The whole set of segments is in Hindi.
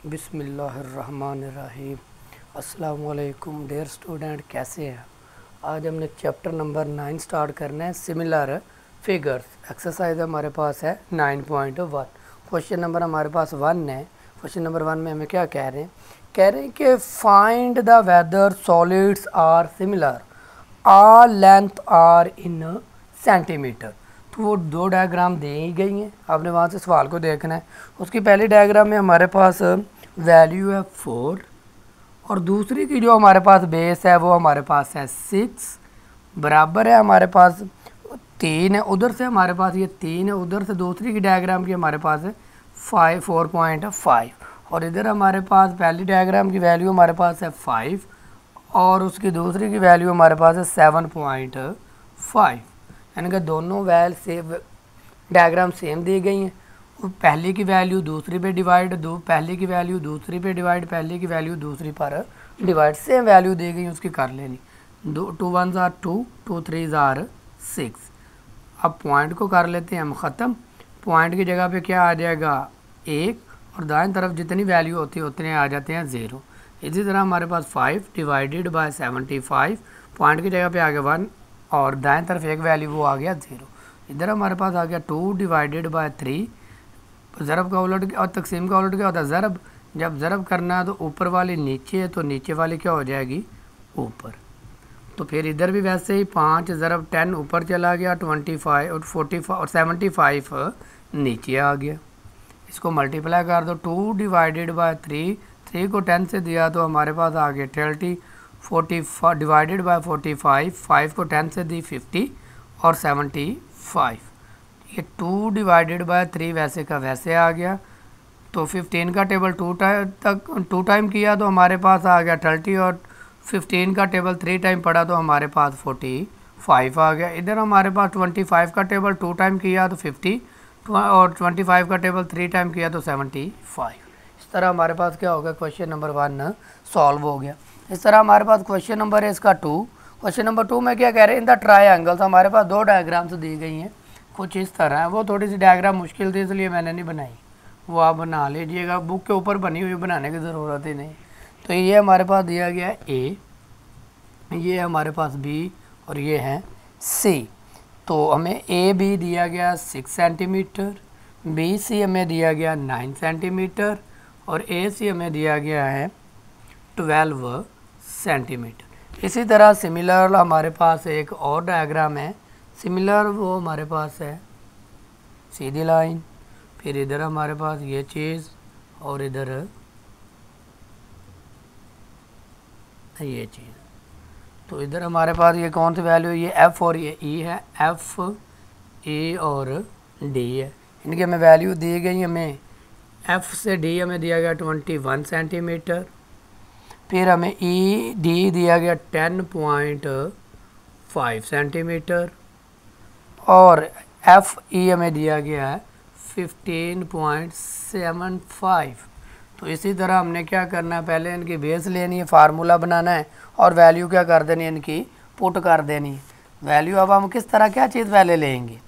बिस्मिल्लाहिर्रहमानिर्रहीम। अस्सलाम वालेकुम डियर स्टूडेंट, कैसे हैं? आज हमने चैप्टर नंबर 9 स्टार्ट करना है, सिमिलर फिगर्स। एक्सरसाइज हमारे पास है 9.1। क्वेश्चन नंबर हमारे पास 1 है। क्वेश्चन नंबर 1 में हमें क्या कह रहे हैं कि find the whether solids are similar, all length are in centimetre. तो वो दो डायग्राम दे ही गई हैं, आपने वहाँ से सवाल को देखना है। उसकी पहली डायग्राम में हमारे पास वैल्यू है 4 और दूसरी की जो हमारे पास बेस है वो हमारे पास है 6, बराबर है हमारे पास 3 है। उधर से हमारे पास ये 3 है, उधर से दूसरी की डायग्राम की हमारे पास है 4.5 और इधर हमारे पास पहली डायग्राम की वैल्यू हमारे पास है 5 और उसकी दूसरी की वैल्यू हमारे पास है 7.5। यानी कि दोनों वैल से डायग्राम सेम दी गई हैं। पहली की वैल्यू दूसरी पे डिवाइड, पहली की वैल्यू दूसरी पे डिवाइड, पहली की वैल्यू दूसरी पर डिवाइड, सेम वैल्यू दी गई उसकी कर लेनी। 2 1s आर 2, 2 3s आर 6। अब पॉइंट को कर लेते हैं हम ख़त्म। पॉइंट की जगह पे क्या आ जाएगा 1 और दाएं तरफ जितनी वैल्यू होती है उतने आ जाते हैं 0। इसी तरह हमारे पास 5 डिवाइडेड बाय 75, पॉइंट की जगह पे आ गया 1 और दाएं तरफ एक वैल्यू वो आ गया 0। इधर हमारे पास आ गया 2 डिवाइडेड बाय 3। ज़रब का उलट और तकसीम का उलट क्या होता है ज़रब। जब ज़रब करना है तो ऊपर वाली नीचे है तो नीचे वाली क्या हो जाएगी ऊपर। तो फिर इधर भी वैसे ही 5 ज़रब 10 ऊपर चला गया, 25 और 45 और 75 नीचे आ गया। इसको मल्टीप्लाई कर दो, 2 डिवाइडेड बाय 3 को 10 से दिया तो हमारे पास आ गया 30, 40 डिवाइडेड बाय 45, 5 को 10 से दी 50 और 75। ये 2 डिवाइडेड बाय 3 वैसे का वैसे आ गया। तो 15 का टेबल 2 टाइम किया तो हमारे पास आ गया 30 और 15 का टेबल 3 टाइम पड़ा तो हमारे पास 45 आ गया। इधर हमारे पास 25 का टेबल 2 टाइम किया तो 50 और 25 का टेबल 3 टाइम किया तो 75। इस तरह हमारे पास क्या हो गया, क्वेश्चन नंबर 1 सॉल्व हो गया। इस तरह हमारे पास क्वेश्चन नंबर है इसका 2। क्वेश्चन नंबर 2 में क्या कह रहे हैं, इन द ट्रायंगल्स। हमारे पास दो डायग्राम्स दी गई हैं कुछ इस तरह है। वो थोड़ी सी डायग्राम मुश्किल थी इसलिए मैंने नहीं बनाई, वो आप बना लीजिएगा, बुक के ऊपर बनी हुई बनाने की ज़रूरत ही नहीं। तो ये हमारे पास दिया गया है ए, ये हमारे पास बी और ये है सी। तो हमें ए बी दिया गया 6 सेंटीमीटर, बी सी हमें दिया गया 9 सेंटीमीटर और ए सी हमें दिया गया है 12 सेंटीमीटर। इसी तरह सिमिलर हमारे पास एक और डायग्राम है। सिमिलर वो हमारे पास है सीधी लाइन, फिर इधर हमारे पास ये चीज़ और इधर ये चीज़। तो इधर हमारे पास ये कौन सी वैल्यू है, ये एफ़ और ये ई है, एफ़ ई और डी है। इनकी हमें वैल्यू दी गई, हमें एफ़ से डी हमें दिया गया 21 सेंटीमीटर, फिर हमें ई डी दिया गया 10.5 सेंटीमीटर और एफ़ ई हमें दिया गया है 15.75। तो इसी तरह हमने क्या करना है, पहले इनकी बेस लेनी है, फार्मूला बनाना है और वैल्यू क्या कर देनी है, इनकी पुट कर देनी है। वैल्यू अब हम किस तरह क्या चीज़ पहले लेंगे,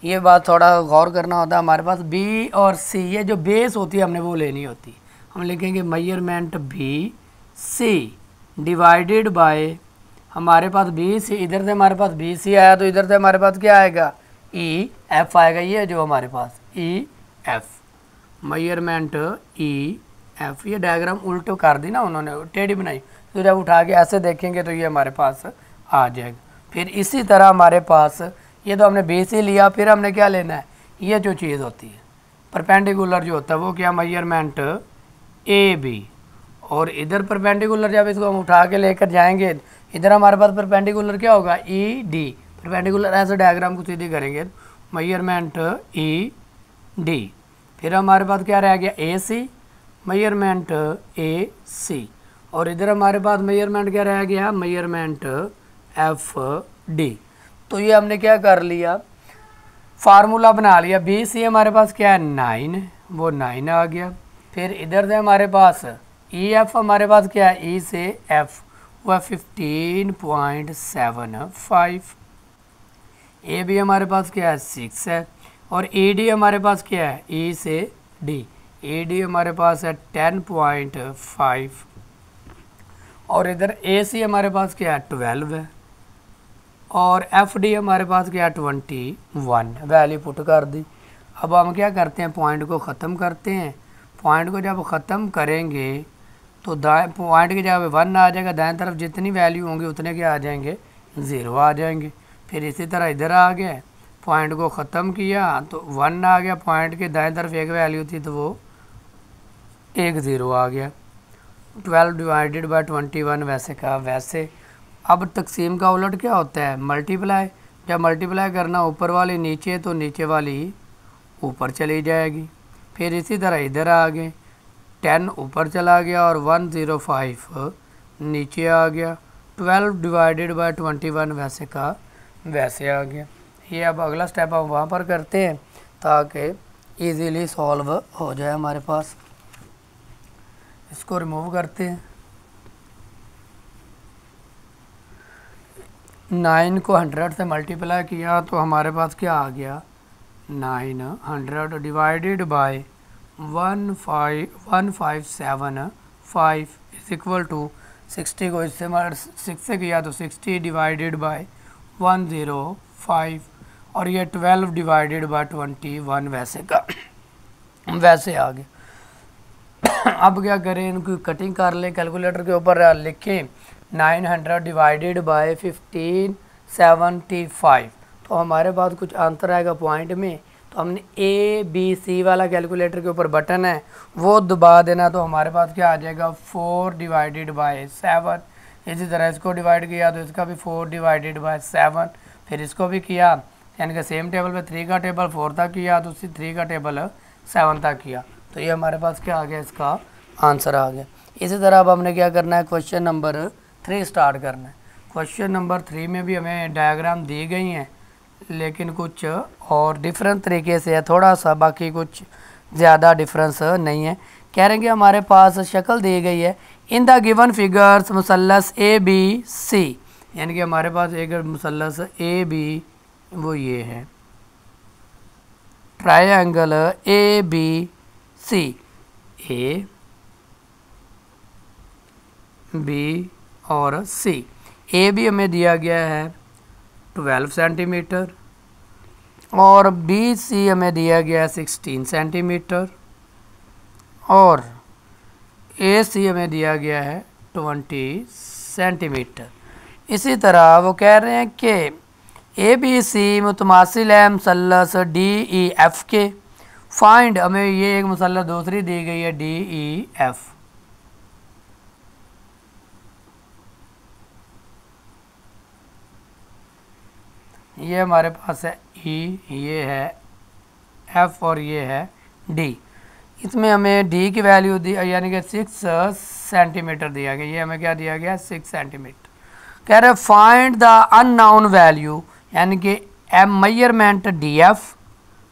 ये बात थोड़ा गौर करना होता है। हमारे पास बी और सी, ये जो बेस होती है हमने वो लेनी होती है। हम लिखेंगे measurement B C divided by, हमारे पास बी सी, इधर से हमारे पास बी सी आया तो इधर से हमारे पास क्या आएगा ई एफ़ आएगा। ये जो हमारे पास E F, measurement E F. ये डायग्राम उल्टो कर दी ना उन्होंने, टेढ़ी बनाई, तो जब उठा के ऐसे देखेंगे तो ये हमारे पास आ जाएगा। फिर इसी तरह हमारे पास ये तो हमने बी सी लिया, फिर हमने क्या लेना है, ये जो चीज़ होती है परपेंडिकुलर जो होता है वो क्या, मेजरमेंट ए बी। और इधर परपेंडिकुलर जब इसको हम उठा के लेकर जाएंगे, इधर हमारे पास परपेंडिकुलर क्या होगा ई डी। परपेंडिकुलर ऐसे डायग्राम को सीधी करेंगे, मेजरमेंट ई डी। फिर हमारे पास क्या रह गया ए सी, मेजरमेंट ए सी। और इधर हमारे पास मेजरमेंट क्या रह गया, मेजरमेंट एफ डी। तो ये हमने क्या कर लिया, फार्मूला बना लिया। बी सी हमारे पास क्या है 9, वो 9 आ गया। फिर इधर से हमारे पास ई एफ, हमारे पास क्या है ई से एफ, वह 15.75। ए बी हमारे पास क्या है 6 है और ई डी हमारे पास क्या है ई से डी, ए डी हमारे पास है 10.5 और इधर ए सी हमारे पास क्या है 12 है और एफ डी हमारे पास क्या है 21 वैल्यू पुट कर दी। अब हम क्या करते हैं पॉइंट को ख़त्म करते हैं। पॉइंट को जब ख़त्म करेंगे तो दाएं पॉइंट की जगह 1 आ जाएगा, दाएं तरफ जितनी वैल्यू होंगी उतने के आ जाएंगे 0 आ जाएंगे। फिर इसी तरह इधर आ गए, पॉइंट को ख़त्म किया तो 1 आ गया, पॉइंट के दाएं तरफ एक वैल्यू थी तो वो एक 0 आ गया। 12 डिवाइडेड बाय 21 वैसे का वैसे। अब तकसीम का उलट क्या होता है मल्टीप्लाई। जब मल्टीप्लाई करना ऊपर वाली नीचे तो नीचे वाली ऊपर चली जाएगी। फिर इसी तरह इधर आ गए, 10 ऊपर चला गया और 105 नीचे आ गया। 12 डिवाइडेड बाय 21 वैसे का वैसे आ गया। ये अब अगला स्टेप हम वहाँ पर करते हैं ताकि इजीली सॉल्व हो जाए हमारे पास। इसको रिमूव करते हैं। 9 को 100 से मल्टीप्लाई किया तो हमारे पास क्या आ गया 900 divided by 1575 is equal to 60 को इससे 6 से किया तो 60 डिवाइडेड बाय 105 और ये 12 डिवाइडेड बाय 21 वैसे का वैसे आ गया। अब क्या करें इनको कटिंग कर लें, कैलकुलेटर के ऊपर लिखें 900 डिवाइडेड बाय 1575 तो हमारे पास कुछ आंसर आएगा पॉइंट में। तो हमने ए बी सी वाला कैलकुलेटर के ऊपर बटन है वो दबा देना तो हमारे पास क्या आ जाएगा 4 डिवाइडेड बाय 7। इसी तरह इसको डिवाइड किया तो इसका भी 4 डिवाइडेड बाय 7। फिर इसको भी किया यानी कि सेम टेबल पे 3 का टेबल 4 तक किया तो उसी 3 का टेबल 7 तक किया तो ये हमारे पास क्या आ गया इसका आंसर आ गया। इसी तरह अब हमने क्या करना है क्वेश्चन नंबर 3 स्टार्ट करना है। क्वेश्चन नंबर 3 में भी हमें डायग्राम दी गई हैं लेकिन कुछ और डिफरेंट तरीके से है थोड़ा सा, बाकी कुछ ज़्यादा डिफरेंस नहीं है। कह रहे हैं कि हमारे पास शक्ल दी गई है इन द गिवन फिगर्स मुसल्लस ए बी सी, यानी कि हमारे पास एक मुसल्लस ए बी वो ये है triangle A B C, A B और सी। ए बी हमें दिया गया है 12 सेंटीमीटर और बी सी हमें दिया गया है 16 सेंटीमीटर और ए सी हमें दिया गया है 20 सेंटीमीटर। इसी तरह वो कह रहे हैं कि ए बी सी मुतमासिल है मुसल्लस डी ई एफ के। फाइंड हमें ये एक मुसल्लस दूसरी दी गई है डी ई एफ। ये हमारे पास है ई, ये है एफ और ये है डी। इसमें हमें डी की वैल्यू दी यानी कि 6 सेंटीमीटर दिया गया। ये हमें क्या दिया गया 6 सेंटीमीटर। कह रहे फाइंड द अननोन वैल्यू यानी कि M measurement D F,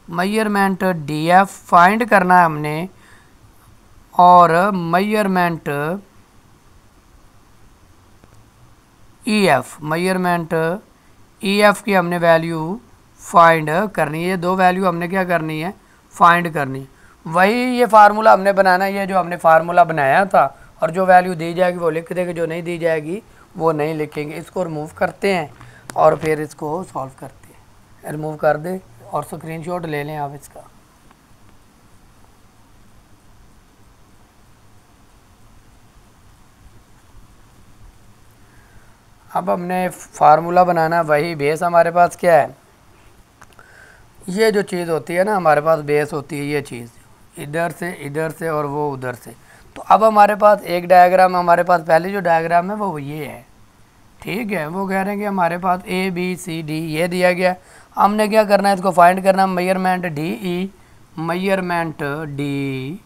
measurement D F find करना है हमने और measurement E F, measurement E F की हमने वैल्यू फाइंड करनी है। दो वैल्यू हमने क्या करनी है फाइंड करनी। वही ये फार्मूला हमने बनाना है, ये जो हमने फार्मूला बनाया था और जो वैल्यू दी जाएगी वो लिख देंगे, जो नहीं दी जाएगी वो नहीं लिखेंगे। इसको रिमूव करते हैं और फिर इसको सॉल्व करते हैं। रिमूव कर दें और स्क्रीनशॉट ले लें आप इसका। अब हमने फार्मूला बनाना, वही बेस हमारे पास क्या है, ये जो चीज़ होती है ना हमारे पास बेस होती है ये चीज़, इधर से और वो उधर से। तो अब हमारे पास एक डायग्राम, हमारे पास पहले जो डायग्राम है वो ये है, ठीक है। वो कह रहे हैं कि हमारे पास ए बी सी डी ये दिया गया, हमने क्या करना है इसको फाइंड करना है। Measurement D E, measurement D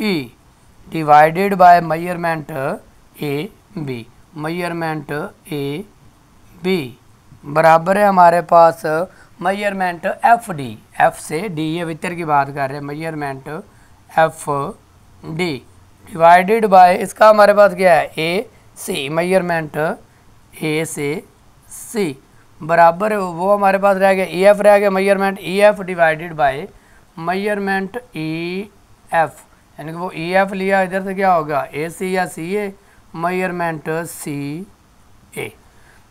E divided by measurement A B, measurement A B बराबर है हमारे पास मेजरमेंट एफ डी, एफ से डी, ये वितर की बात कर रहे हैं, measurement F D divided by इसका हमारे पास क्या है ए सी, मेजरमेंट ए से सी बराबर है वो हमारे पास रह गया ई एफ रह गया, measurement E F divided by measurement E F, यानी कि वो ई एफ लिया, इधर से क्या होगा ए सी या सी ए, मेजरमेंट सी ए।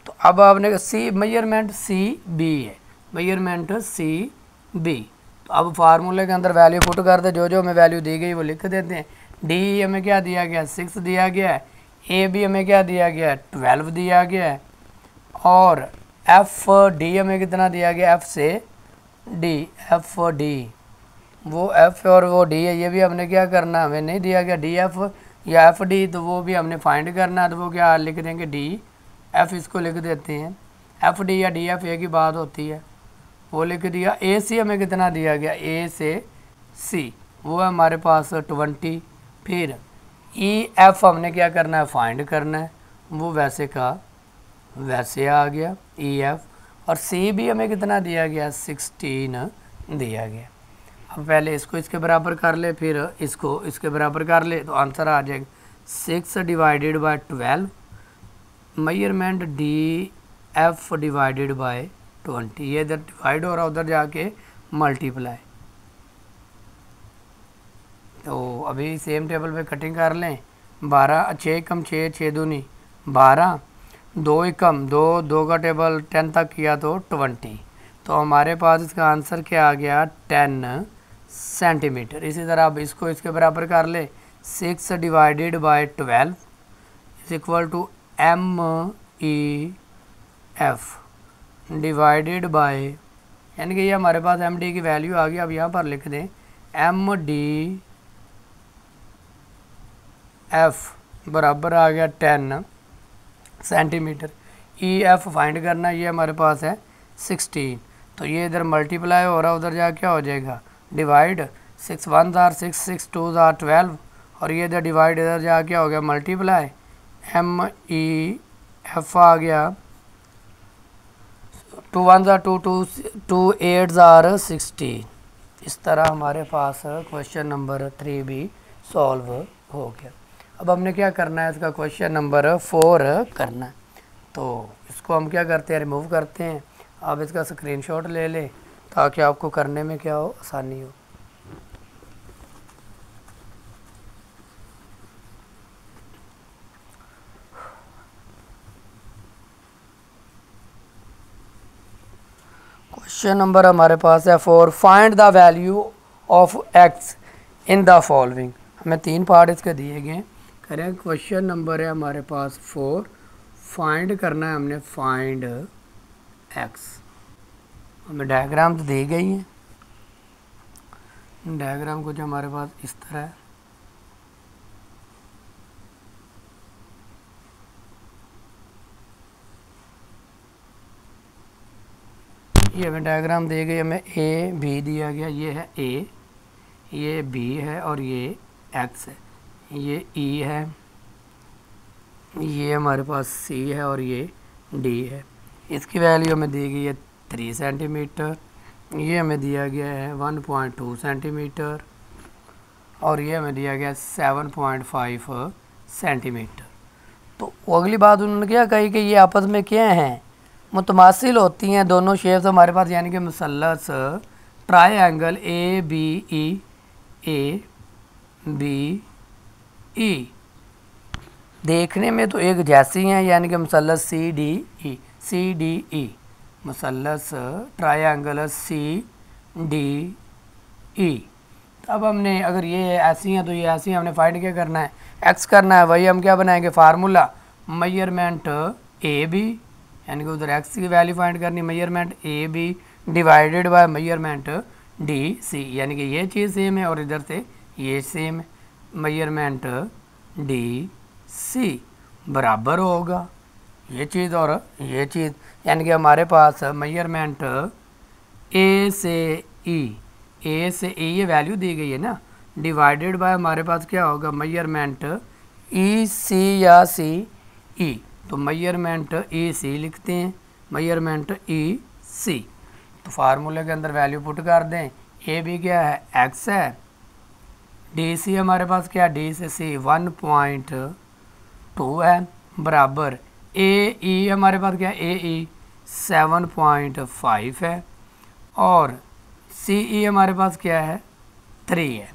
तो अब आपने सी मेजरमेंट सी बी है, मेजरमेंट सी बी। तो अब फार्मूले के अंदर वैल्यू पुट कर दे, जो जो हमें वैल्यू दी गई वो लिख देते हैं। डी हमें क्या दिया गया 6 दिया गया है, ए बी हमें क्या दिया गया है 12 दिया गया है, और एफ डी हमें कितना दिया गया एफ से डी, एफ डी वो एफ और वो डी है, ये भी हमने क्या करना, हमें नहीं दिया गया डी एफ या एफ डी, तो वो भी हमने फाइंड करना है। तो वो क्या लिख देंगे डी एफ, इसको लिख देते हैं, एफ डी या डी एफ एक ही बात होती है, वो लिख दिया। ए सी हमें कितना दिया गया ए से सी, वो है हमारे पास 20। फिर ई एफ हमने क्या करना है फाइंड करना है, वो वैसे का वैसे आ गया ई एफ, और सी भी हमें कितना दिया गया 16 दिया गया। अब पहले इसको इसके बराबर कर ले, फिर इसको इसके बराबर कर ले, तो आंसर आ जाएगा 6 divided by 12, measurement D F divided bye 20। ये इधर डिवाइड हो रहा, उधर जाके मल्टीप्लाई। तो अभी सेम टेबल पे कटिंग कर लें। 12 6 कम 6 6 दूनी 12, 2 कम 2 2 का टेबल 10 तक किया तो 20। तो हमारे पास इसका आंसर क्या आ गया 10 सेंटीमीटर। इसी तरह अब इसको इसके बराबर कर ले, 6 divided by 12 is equal to M E F divided by, यानी कि ये हमारे पास एम डी की वैल्यू आ गई। अब यहाँ पर लिख दें एम डी एफ बराबर आ गया 10 सेंटीमीटर। ई एफ फाइंड करना, ये हमारे पास है 16, तो ये इधर मल्टीप्लाई हो रहा, उधर जा क्या हो जाएगा डिवाइड, 6 1 आर 6 6 2 आर 12, और ये इधर डिवाइड, इधर जा क्या हो गया मल्टीप्लाई, एम ई एफ आ गया 2 1 आर 2 2 2 8 आर 16। इस तरह हमारे पास क्वेश्चन नंबर 3 भी सॉल्व हो गया। अब हमने क्या करना है, इसका क्वेश्चन नंबर 4 करना है। तो इसको हम क्या करते हैं रिमूव करते हैं। आप इसका स्क्रीनशॉट ले लें ताकि आपको करने में क्या हो आसानी हो। क्वेश्चन नंबर हमारे पास है 4, find the value of x in the following. हमें 3 पार्ट इसके दिए गए हैं। करें क्वेश्चन नंबर है हमारे पास 4, फाइंड करना है हमने फाइंड एक्स। हमें डायग्राम तो दी गई है, डायग्राम कुछ हमारे पास इस तरह है। ये हमें डायग्राम दी गई, हमें ए बी दिया गया, ये है ए, ये बी है और ये एक्स है, ये ई है, ये हमारे पास सी है और ये डी है। इसकी वैल्यू हमें दी गई है 3 सेंटीमीटर, ये हमें दिया गया है 1.2 सेंटीमीटर, और ये हमें दिया गया 7.5 सेंटीमीटर। तो अगली बात उन्होंने क्या कही कि ये आपस में क्या हैं मुतमासिल होती हैं दोनों शेप्स हमारे पास, यानी कि मुसल्लस ट्रायंगल ए बी ई देखने में तो एक जैसी हैं, यानी कि मुसल्लस सी डी ई, मुसल्लस ट्रायंगल सी डी ई। अब हमने अगर ये ऐसी हैं तो ये ऐसी हैं, हमने फाइंड क्या करना है एक्स करना है। वही हम क्या बनाएंगे फार्मूला, मेजरमेंट ए बी, यानी कि उधर एक्स की वैल्यू फाइंड करनी, measurement A B divided by measurement D C, यानी कि ये चीज़ सेम है और इधर से ये सेम है, मेजरमेंट डी सी बराबर होगा ये चीज़ और ये चीज़, यानी कि हमारे पास मेजरमेंट ए से ई ये वैल्यू दी गई है ना, डिवाइडेड बाय हमारे पास क्या होगा मेजरमेंट ई सी या सी ई, तो मेजरमेंट ई सी लिखते हैं, मेजरमेंट ई सी। तो फार्मूले के अंदर वैल्यू पुट कर दें, ए भी क्या है एक्स है, डी सी हमारे पास क्या डी से सी 1.2 है, बराबर ए ई हमारे पास क्या ए ई 7.5 है, और सी ई हमारे पास क्या है 3 है।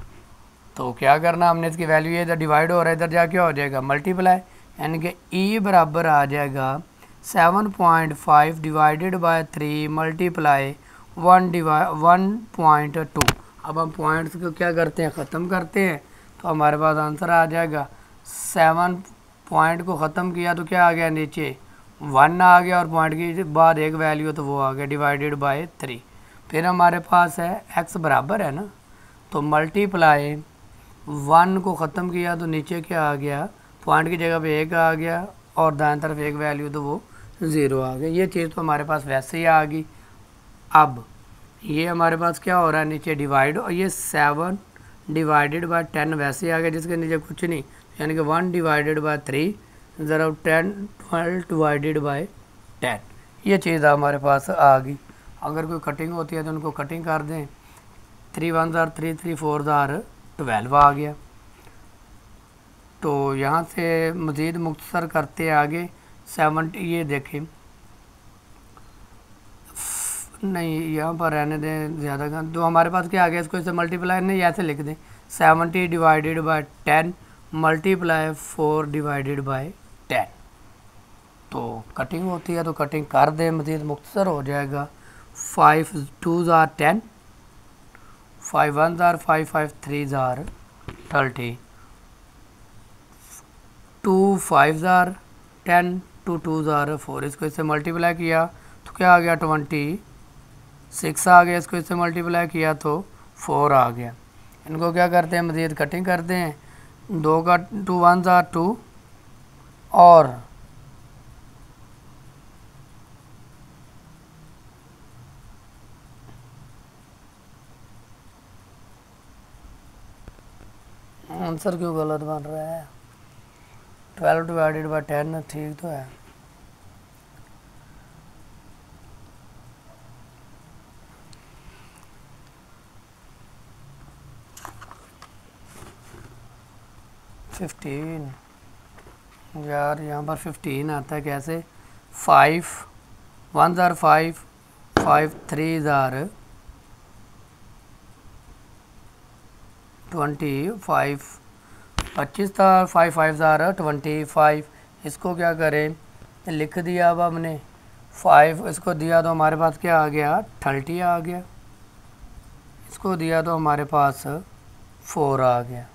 तो क्या करना हमने, इसकी वैल्यू ये इधर डिवाइड हो रहा है, इधर जा क्या हो जाएगा मल्टीप्लाई, यानी कि ई बराबर आ जाएगा 7.5 डिवाइडेड बाय 3 मल्टीप्लाई 1.2। अब हम पॉइंट्स को क्या करते हैं, ख़त्म करते हैं, तो हमारे पास आंसर आ जाएगा 7 पॉइंट को ख़त्म किया तो क्या आ गया, नीचे 1 आ गया और पॉइंट की बाद एक वैल्यू तो वो आ गया डिवाइडेड बाय 3। फिर हमारे पास है x बराबर है ना, तो मल्टीप्लाई 1 को ख़त्म किया तो नीचे क्या आ गया, पॉइंट की जगह पे 1 आ गया और दाएं तरफ एक वैल्यू तो वो 0 आ गया। ये चीज़ तो हमारे पास वैसे ही आ गई। अब ये हमारे पास क्या हो रहा है, नीचे डिवाइड, और ये 7 डिवाइडेड बाय 10 वैसे ही आ गया जिसके नीचे कुछ नहीं, यानी कि 1 डिवाइडेड बाय 3 ज़रा 12 डिवाइडेड बाय 10। ये चीज़ हमारे पास आ गई। अगर कोई कटिंग होती है तो उनको कटिंग कर दें, 3 1 3 3 4 12 आ गया। तो यहाँ से मज़ीद मुख्तसर करते आगे 70, ये देखें नहीं यहाँ पर रहने दें ज़्यादा का, तो हमारे पास क्या आ गया, इसको इसे मल्टीप्लाई नहीं ऐसे लिख दें 70 divided by 10 multiply 4 divided by 10। तो कटिंग होती है तो कटिंग कर दें, मज़ीद मुख्तसर हो जाएगा। 5 2 10, 5 1 5 5 3 30, 2 5 10, 2 2 4। इसको इससे मल्टीप्लाई किया तो क्या आ गया 26 आ गया, इसको इससे मल्टीप्लाई किया तो 4 आ गया। इनको क्या करते हैं, मज़ीद कटिंग करते हैं, 2 का 2 1 2 और आंसर क्यों गलत बन रहा है, 12 डिवाइडेड बाय 10 ठीक तो है। फिफ्टीन यार यहाँ पर 15 आता है कैसे, 5 1 5 5 3 25, 25 था, 5 5 25। इसको क्या करें, लिख दिया। अब हमने 5 इसको दिया तो हमारे पास क्या आ गया 30 आ गया, इसको दिया तो हमारे पास 4 आ गया।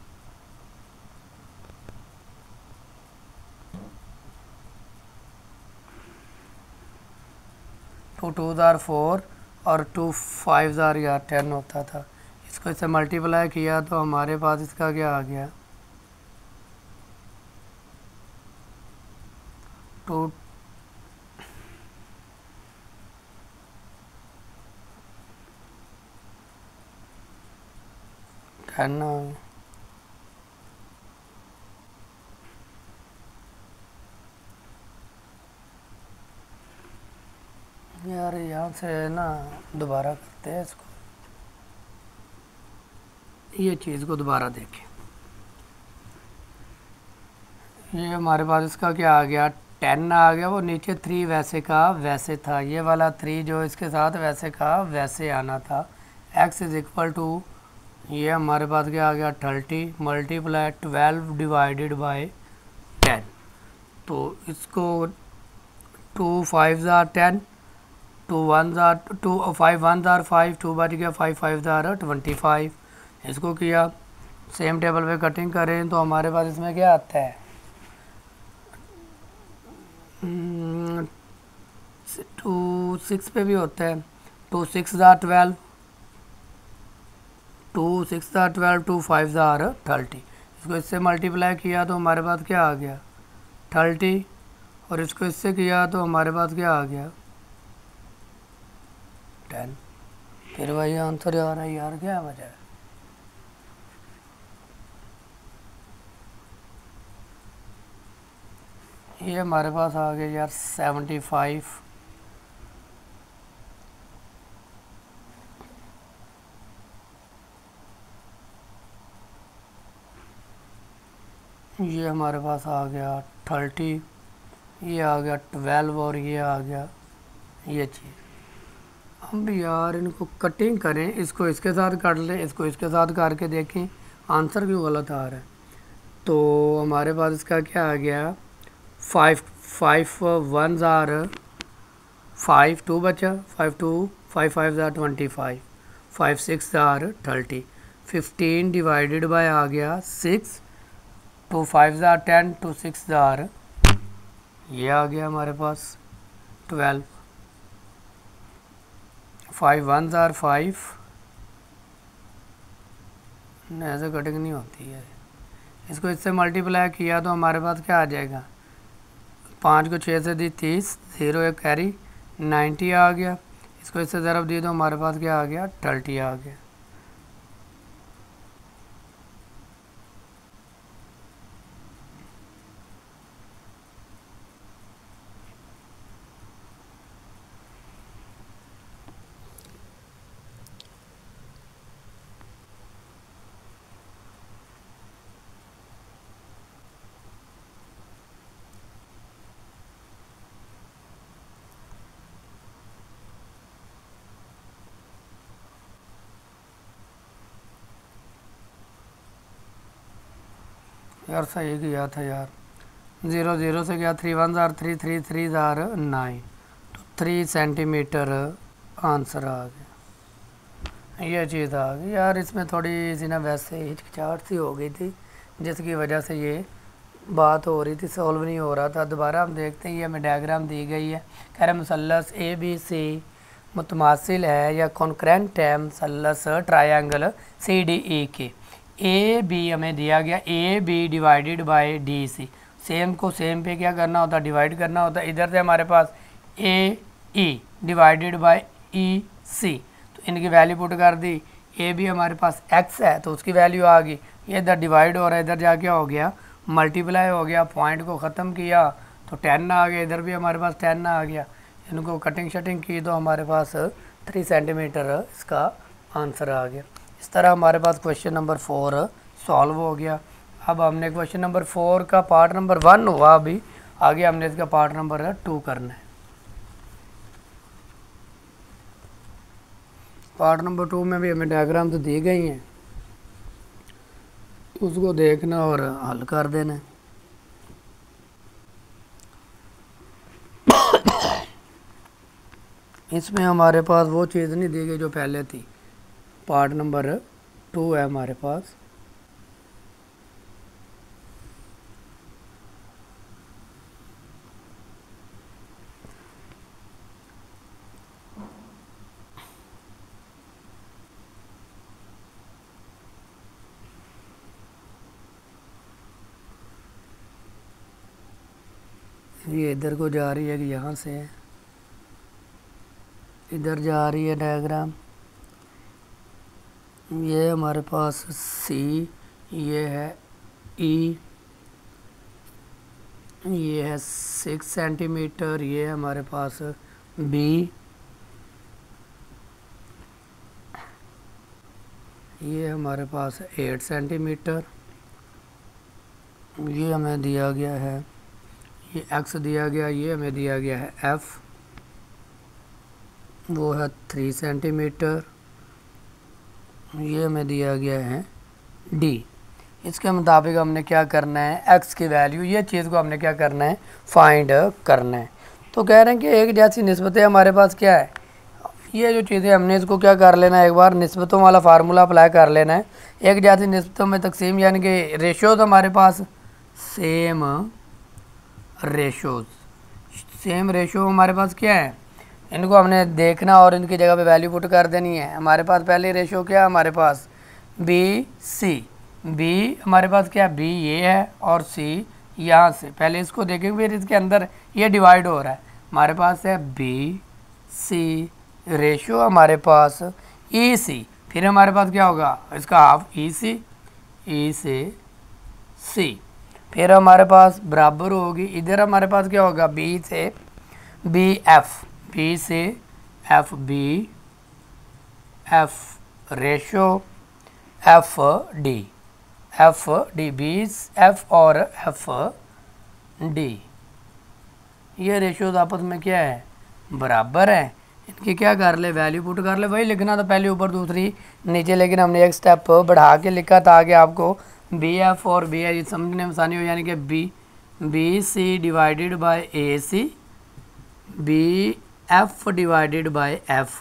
टू 2 4 और 2 5 या 10 होता था, इसको इससे मल्टीप्लाई किया तो हमारे पास इसका क्या आ गया 2 10 यार यहाँ से ना दोबारा करते हैं इसको, ये चीज़ को दोबारा देखें। ये हमारे पास इसका क्या आ गया 10 आ गया, वो नीचे 3 वैसे का वैसे था, ये वाला 3 जो इसके साथ वैसे का वैसे आना था। x इज़ इक्वल टू, ये हमारे पास क्या आ गया 30 मल्टीप्लाई 12 डिवाइडेड बाय 10। तो इसको 2 5 10, 2 1 2 5 1 5, 2 बच गया 5 5 25। इसको किया, सेम टेबल पे कटिंग करें तो हमारे पास इसमें क्या आता है 2 6 पे भी होता है, 2 6 12, 2 6 12, 2 5 30। इसको इससे मल्टीप्लाई किया तो हमारे पास क्या आ गया 30, और इसको इससे किया तो हमारे पास क्या आ गया 10। फिर वही आंसर आ रहा है यार, क्या वजह है। ये हमारे पास आ गया यार 75। ये हमारे पास आ गया 30, ये आ गया 12 और ये आ गया ये चीज़। हम भी यार इनको कटिंग करें, इसको इसके साथ काट लें, इसको इसके साथ करके देखें आंसर क्यों गलत आ रहा है? तो हमारे पास इसका क्या आ गया, 5 1s आर 5, 2 बचा, 5 5 आर 25, 5 6 आर 30, 15 डिवाइडेड बाय आ गया 6, 2 5 आर 10, 2 6 आर, ये आ गया हमारे पास 12, 5 1s आर 5, ऐसे कटिंग नहीं होती है। इसको इससे मल्टीप्लाई किया तो हमारे पास क्या आ जाएगा, 5 को 6 से दी 30, 0 एक कैरी 90 आ गया। इसको इससे ज़रब दी तो हमारे पास क्या आ गया, 30 आ गया। यार सही किया था यार, 0 0 से गया, 3 1s आर 3, 3 3s आर 9, तो 3 सेंटीमीटर आंसर आ गया। ये चीज़ आ गई यार, इसमें थोड़ी सी ना वैसे हिचकिचाहट सी हो गई थी, जिसकी वजह से ये बात हो रही थी, सॉल्व नहीं हो रहा था। दोबारा हम देखते हैं, ये हमें डायग्राम दी गई है, कह रहे मुसल्लस ए बी सी मुतमासिल है या कॉन्करेंट है मुसल्लस ट्रायंगल सी डी ई के। ए बी हमें दिया गया, A B divided by D C, same को सेम पे क्या करना होता है, डिवाइड करना होता है। इधर से हमारे पास ए ई डिवाइडेड बाय ई सी, तो इनकी वैल्यू पुट कर दी। ए बी हमारे पास एक्स है तो उसकी वैल्यू आ गई, ये इधर डिवाइड हो रहा है, इधर जाके हो गया मल्टीप्लाई हो गया, पॉइंट को ख़त्म किया तो 10 आ गया, इधर भी हमारे पास 10 आ गया। इनको कटिंग शटिंग की तो हमारे पास 3 सेंटीमीटर इसका आंसर आ गया। इस तरह हमारे पास क्वेश्चन नंबर 4 सॉल्व हो गया। अब हमने क्वेश्चन नंबर 4 का पार्ट नंबर 1 हुआ, अभी आगे हमने इसका पार्ट नंबर 2 करना है। पार्ट नंबर 2 में भी हमें डायग्राम तो दी गई हैं, उसको देखना और हल कर देना। इसमें हमारे पास वो चीज़ नहीं दी गई जो पहले थी। पार्ट नंबर 2 है हमारे पास, ये इधर को जा रही है कि यहाँ से इधर जा रही है डायग्राम। ये हमारे पास सी, ये है ई, ये है 6 सेंटीमीटर, ये हमारे पास बी, ये हमारे पास 8 सेंटीमीटर, ये हमें दिया गया है, ये एक्स दिया गया, ये हमें दिया गया है एफ, वो है 3 सेंटीमीटर, ये हमें दिया गया है डी। इसके मुताबिक हमने क्या करना है, एक्स की वैल्यू, ये चीज़ को हमने क्या करना है, फाइंड करना है। तो कह रहे हैं कि एक जैसी निस्बतें हमारे पास क्या है, ये जो चीज़ें हमने इसको क्या कर लेना है, एक बार निस्बतों वाला फार्मूला अप्लाई कर लेना है। एक जैसी निस्बतों में तकसीम यानी कि रेशोज़ हमारे पास सेम रेशोज़, सेम रेशो हमारे पास क्या है, इनको हमने देखना और इनकी जगह पे वैल्यू पुट कर देनी है। हमारे पास पहले रेशो क्या है, हमारे पास बी सी, बी हमारे पास क्या है, बी ये है और सी यहाँ से, पहले इसको देखेंगे फिर इसके अंदर ये डिवाइड हो रहा है। हमारे पास है बी सी, रेशो हमारे पास ई सी, फिर हमारे पास क्या होगा, इसका हाफ ई सी, ई से सी, फिर हमारे पास बराबर होगी, इधर हमारे पास क्या होगा, बी से बी एफ, बी से F B, F ratio, F D, B F और एफ डी, ये रेशोज आपस में क्या है, बराबर है। इनकी क्या कर ले, वैल्यू पुट कर ले। वही लिखना तो पहले ऊपर दूसरी नीचे, लेकिन हमने एक स्टेप बढ़ा के लिखा ताकि आपको बी एफ और बी आई समझने में आसानी हो, यानी कि B C divided by A C, B F divided by F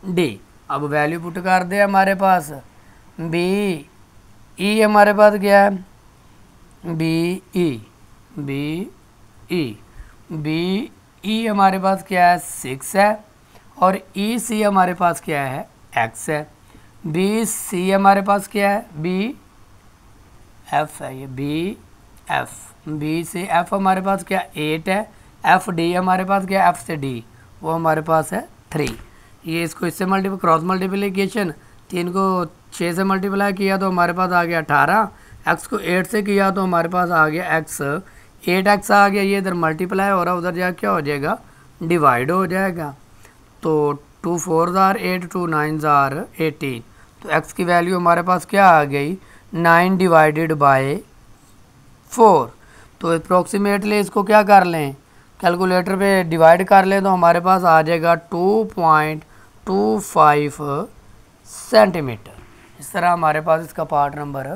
D. अब वैल्यू पुट कर दे हमारे पास, बी ई हमारे पास क्या है, बी ई हमारे पास क्या है 6 है, और ई सी हमारे पास क्या है x है। बी सी हमारे पास क्या है, बी एफ है, ये बी से एफ हमारे पास क्या 8 है, एफ डी हमारे पास क्या है, एफ से डी वो हमारे पास है 3। ये इसको इससे क्रॉस मल्टीप्लिकेशन, 3 को 6 से मल्टीप्लाई किया तो हमारे पास आ गया 18, x को 8 से किया तो हमारे पास आ गया x, 8x आ गया, ये इधर मल्टीप्लाई हो रहा है, उधर जाके क्या हो जाएगा, डिवाइड हो जाएगा। तो 2 4s are 8, 2 9s are 18, तो x की वैल्यू हमारे पास क्या आ गई 9 डिवाइडेड बाय 4। तो अप्रोक्सीमेटली इसको क्या कर लें, कैलकुलेटर पे डिवाइड कर लें तो हमारे पास आ जाएगा 2.25 सेंटीमीटर। इस तरह हमारे पास इसका पार्ट नंबर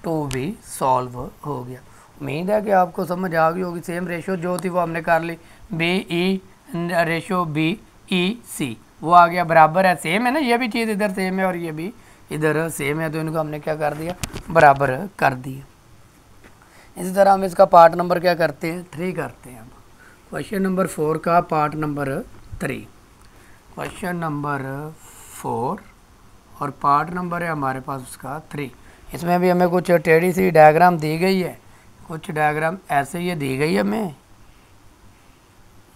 2 भी सॉल्व हो गया। उम्मीद है कि आपको समझ आ गई होगी। सेम रेशो जो थी वो हमने कर ली, B E ratio B E C वो आ गया बराबर है, सेम है ना, ये भी चीज़ इधर सेम है और ये भी इधर सेम है, तो इनको हमने क्या कर दिया, बराबर कर दिया। इसी तरह हम इसका पार्ट नंबर क्या करते हैं 3 करते हैं। क्वेश्चन नंबर 4 का पार्ट नंबर 3, क्वेश्चन नंबर 4 और पार्ट नंबर है हमारे पास उसका 3। इसमें भी हमें कुछ टेढ़ी सी डायग्राम दी गई है, कुछ डायग्राम ऐसे ये दी गई है हमें,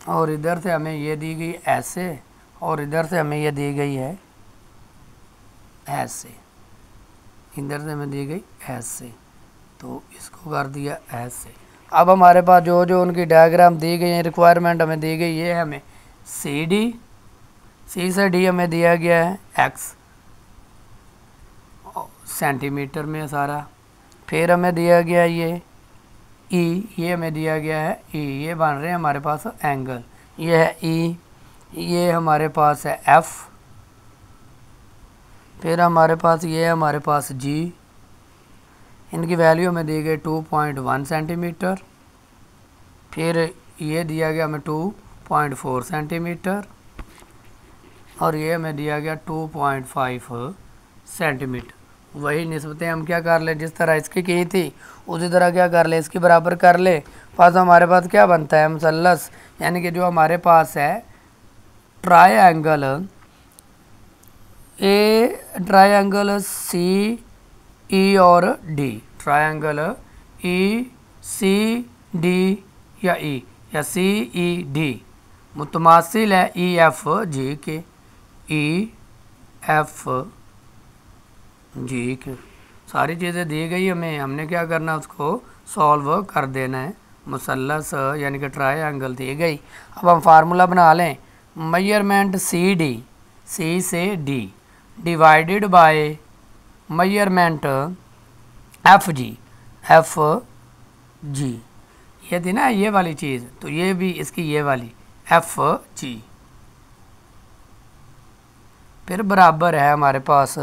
और इधर से हमें ये दी गई ऐसे, और इधर से हमें ये दी गई है ऐसे, इधर से हमें दी गई ऐसे, तो इसको कर दिया ऐसे। अब हमारे पास जो जो उनकी डायग्राम दी गई है, रिक्वायरमेंट हमें दी गई, ये हमें सी डी, सी से डी हमें दिया गया है एक्स सेंटीमीटर में सारा, फिर हमें दिया गया ये ई, ये हमें दिया गया है ई, ये बन रहे हैं हमारे पास एंगल, ये है ई, ये हमारे पास है एफ, फिर हमारे पास ये है हमारे पास जी, इनकी वैल्यू हमें दी गई 2.1 सेंटीमीटर, फिर ये दिया गया हमें 2.4 सेंटीमीटर, और ये हमें दिया गया 2.5 सेंटीमीटर। वही निस्बतें हम क्या कर ले, जिस तरह इसकी की थी उसी तरह क्या कर ले, इसकी बराबर कर ले। पास हमारे पास क्या बनता है मुसल्लस, यानी कि जो हमारे पास है ट्रायंगल ट्रायंगल सी ई और D, triangle E C D या ई या सी ई डी मुतमासिल है ई एफ जी के, ई एफ जी के। सारी चीज़ें दी गई हमें, हमने क्या करना है उसको सॉल्व कर देना है। मुसल्लस यानी कि ट्रायंगल दी गई। अब हम फार्मूला बना लें, मेजरमेंट सी डी, सी से D divided by measurement F G, ये थी ना ये वाली चीज़, तो ये भी इसकी ये वाली एफ जी, फिर बराबर है हमारे पास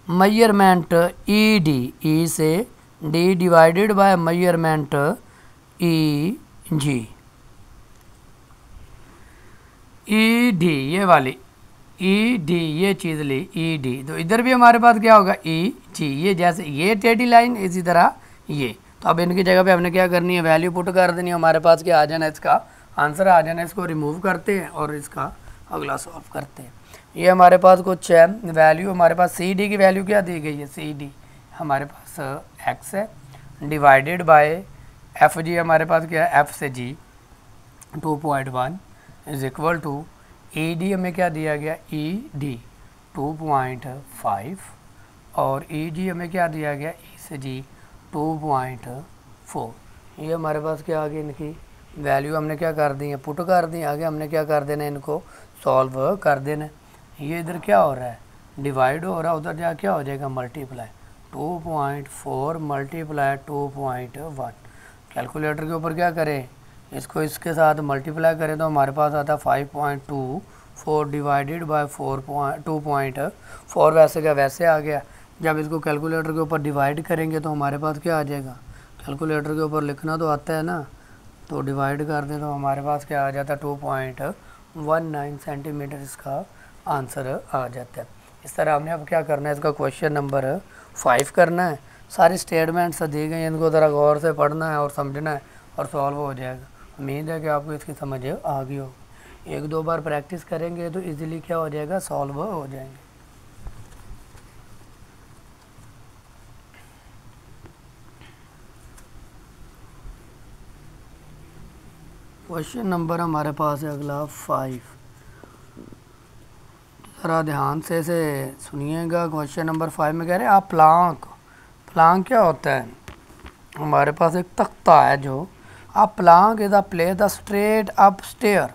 मेजरमेंट ई डी, ई से D divided by measurement E G, E D ये वाली ई डी ये चीज़ ली ई डी, तो इधर भी हमारे पास क्या होगा ई जी, ये जैसे ये टेढ़ी लाइन इसी तरह ये। तो अब इनकी जगह पे हमने क्या करनी है, वैल्यू पुट कर देनी है, हमारे पास क्या आ जाना, इसका आंसर आ जाना। इसको रिमूव करते हैं और इसका अगला सॉल्व करते हैं। ये हमारे पास कुछ है वैल्यू, हमारे पास सी डी की वैल्यू क्या दी गई है, सी डी हमारे पास एक्स है डिवाइडेड बाय एफ जी, हमारे पास क्या है एफ से G 2.1 is equal to E D हमें क्या दिया गया ई डी 2.5 और ई जी हमें क्या दिया गया ई से जी 2.4। ये हमारे पास क्या आ गई, इनकी वैल्यू हमने क्या कर दी है, पुट कर दी। आगे हमने क्या कर देना है, इनको सॉल्व कर देना। ये इधर क्या हो रहा है, डिवाइड हो रहा है, उधर जा क्या हो जाएगा मल्टीप्लाई, 2.4 मल्टीप्लाई 2.1। कैलकुलेटर के ऊपर क्या करें, इसको इसके साथ मल्टीप्लाई करें तो हमारे पास आता है 5.24 डिवाइडेड बाय 2.4 वैसे का वैसे आ गया। जब इसको कैलकुलेटर के ऊपर डिवाइड करेंगे तो हमारे पास क्या आ जाएगा, कैलकुलेटर के ऊपर लिखना तो आता है ना, तो डिवाइड कर दें तो हमारे पास क्या आ जाता है 2.19 सेंटीमीटर इसका आंसर आ जाता है। इस तरह हमने अब क्या करना है, इसका क्वेश्चन नंबर 5 करना है। सारे स्टेटमेंट्स दी गई हैं, इनको ज़रा गौर से पढ़ना है और समझना है और सॉल्व हो जाएगा। उम्मीद है कि आपको इसकी समझ आ गई हो। एक दो बार प्रैक्टिस करेंगे तो इजीली क्या हो जाएगा, सॉल्व हो जाएंगे। क्वेश्चन नंबर हमारे पास है अगला 5। ज़रा ध्यान से सुनिएगा। क्वेश्चन नंबर 5 में कह रहे हैं आप प्लांक क्या होता है, हमारे पास एक तख्ता है जो आप plank is a place the straight up stair,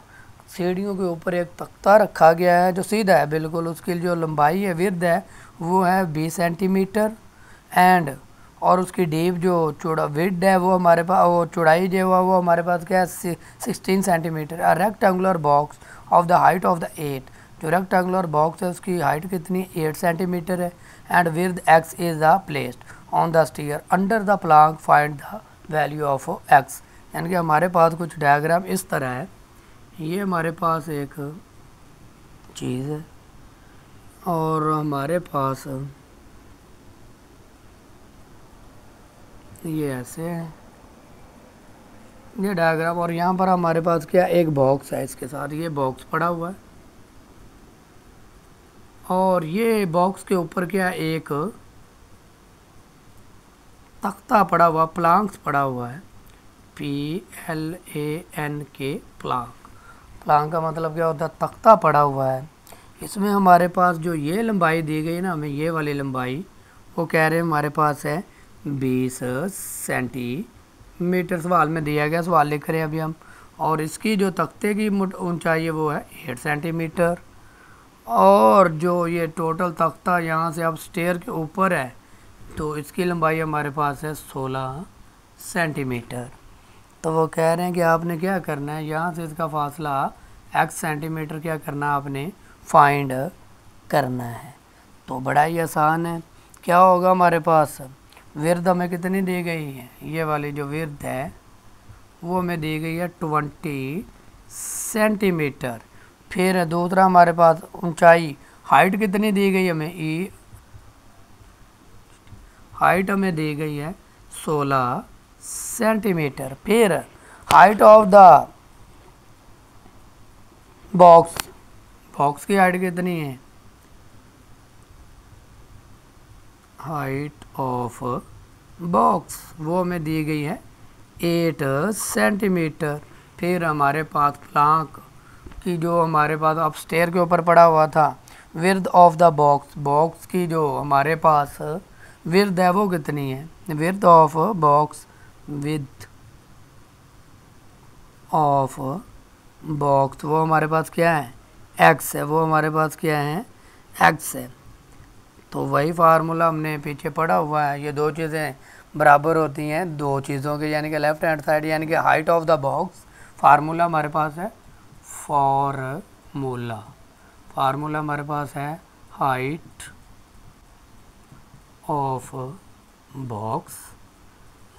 सीढ़ियों के ऊपर एक तख्ता रखा गया है जो सीधा है बिल्कुल, उसकी जो लंबाई है विड्थ है वो है 20 सेंटीमीटर एंड और उसकी डीप जो विड्थ है वो हमारे पास, वो चौड़ाई जो है वो हमारे पास क्या है 16 centimetre. A rectangular box of the height of the 8, जो रेक्टेंगुलर बॉक्स है उसकी हाइट कितनी 8 सेंटीमीटर है and width x is the placed on the stair under the plank find the value of x। यानी कि हमारे पास कुछ डायग्राम इस तरह है, ये हमारे पास एक चीज़ है और हमारे पास ये ऐसे है ये डायग्राम, और यहाँ पर हमारे पास क्या एक बॉक्स है, इसके साथ ये बॉक्स पड़ा हुआ है और ये बॉक्स के ऊपर क्या एक तख्ता पड़ा हुआ, प्लांक्स पड़ा हुआ है, PLANK प्लांक का मतलब क्या होता है, तख्ता पड़ा हुआ है। इसमें हमारे पास जो ये लंबाई दी गई ना हमें, ये वाली लंबाई वो कह रहे हैं हमारे पास है 20 सेंटीमीटर, सवाल में दिया गया, सवाल लिख रहे हैं अभी हम। और इसकी जो तख्ते की ऊंचाई है वो है 8 सेंटीमीटर और जो ये टोटल तख्ता यहाँ से अब स्टेयर के ऊपर है तो इसकी लंबाई हमारे पास है 16 सेंटीमीटर। तो वो कह रहे हैं कि आपने क्या करना है, यहाँ से इसका फासला x सेंटीमीटर क्या करना है, आपने फाइंड करना है। तो बड़ा ही आसान है। क्या होगा हमारे पास, विड्थ हमें कितनी दी गई है, ये वाली जो विड्थ है वो हमें दी गई है 20 सेंटीमीटर। फिर दूसरा हमारे पास ऊंचाई, हाइट कितनी दी गई हमें, हाइट हमें दी गई है 16 सेंटीमीटर। फिर हाइट ऑफ द बॉक्स की हाइट कितनी है, हाइट ऑफ बॉक्स वो हमें दी गई है 8 सेंटीमीटर। फिर हमारे पास प्लांक की जो हमारे पास अब स्टेयर के ऊपर पड़ा हुआ था, विड्थ ऑफ द बॉक्स की जो हमारे पास विड्थ है वो कितनी है, width of box, width of box वो हमारे पास क्या है x है, वो हमारे पास क्या है x है। तो वही फार्मूला हमने पीछे पढ़ा हुआ है, ये दो चीज़ें बराबर होती हैं दो चीज़ों के, यानी कि लेफ्ट हैंड साइड यानी कि height of the box, formula हमारे पास है फार्मूला हमारे पास है height of box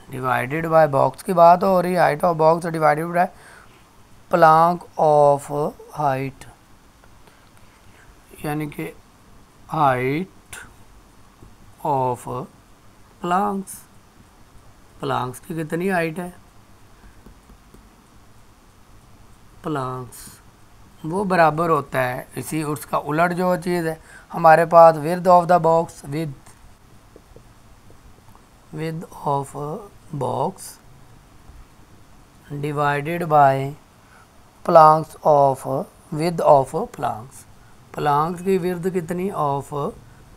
divided bye, box की बात हो रही है, height of box divided bye Planck of height, यानी कि हाइट ऑफ प्लांक्स की कितनी हाइट है, प्लांक्स वो बराबर होता है इसी उसका उलट जो चीज़ है हमारे पास width of the box, width of box divided by planks of width of planks की विड्थ कितनी ऑफ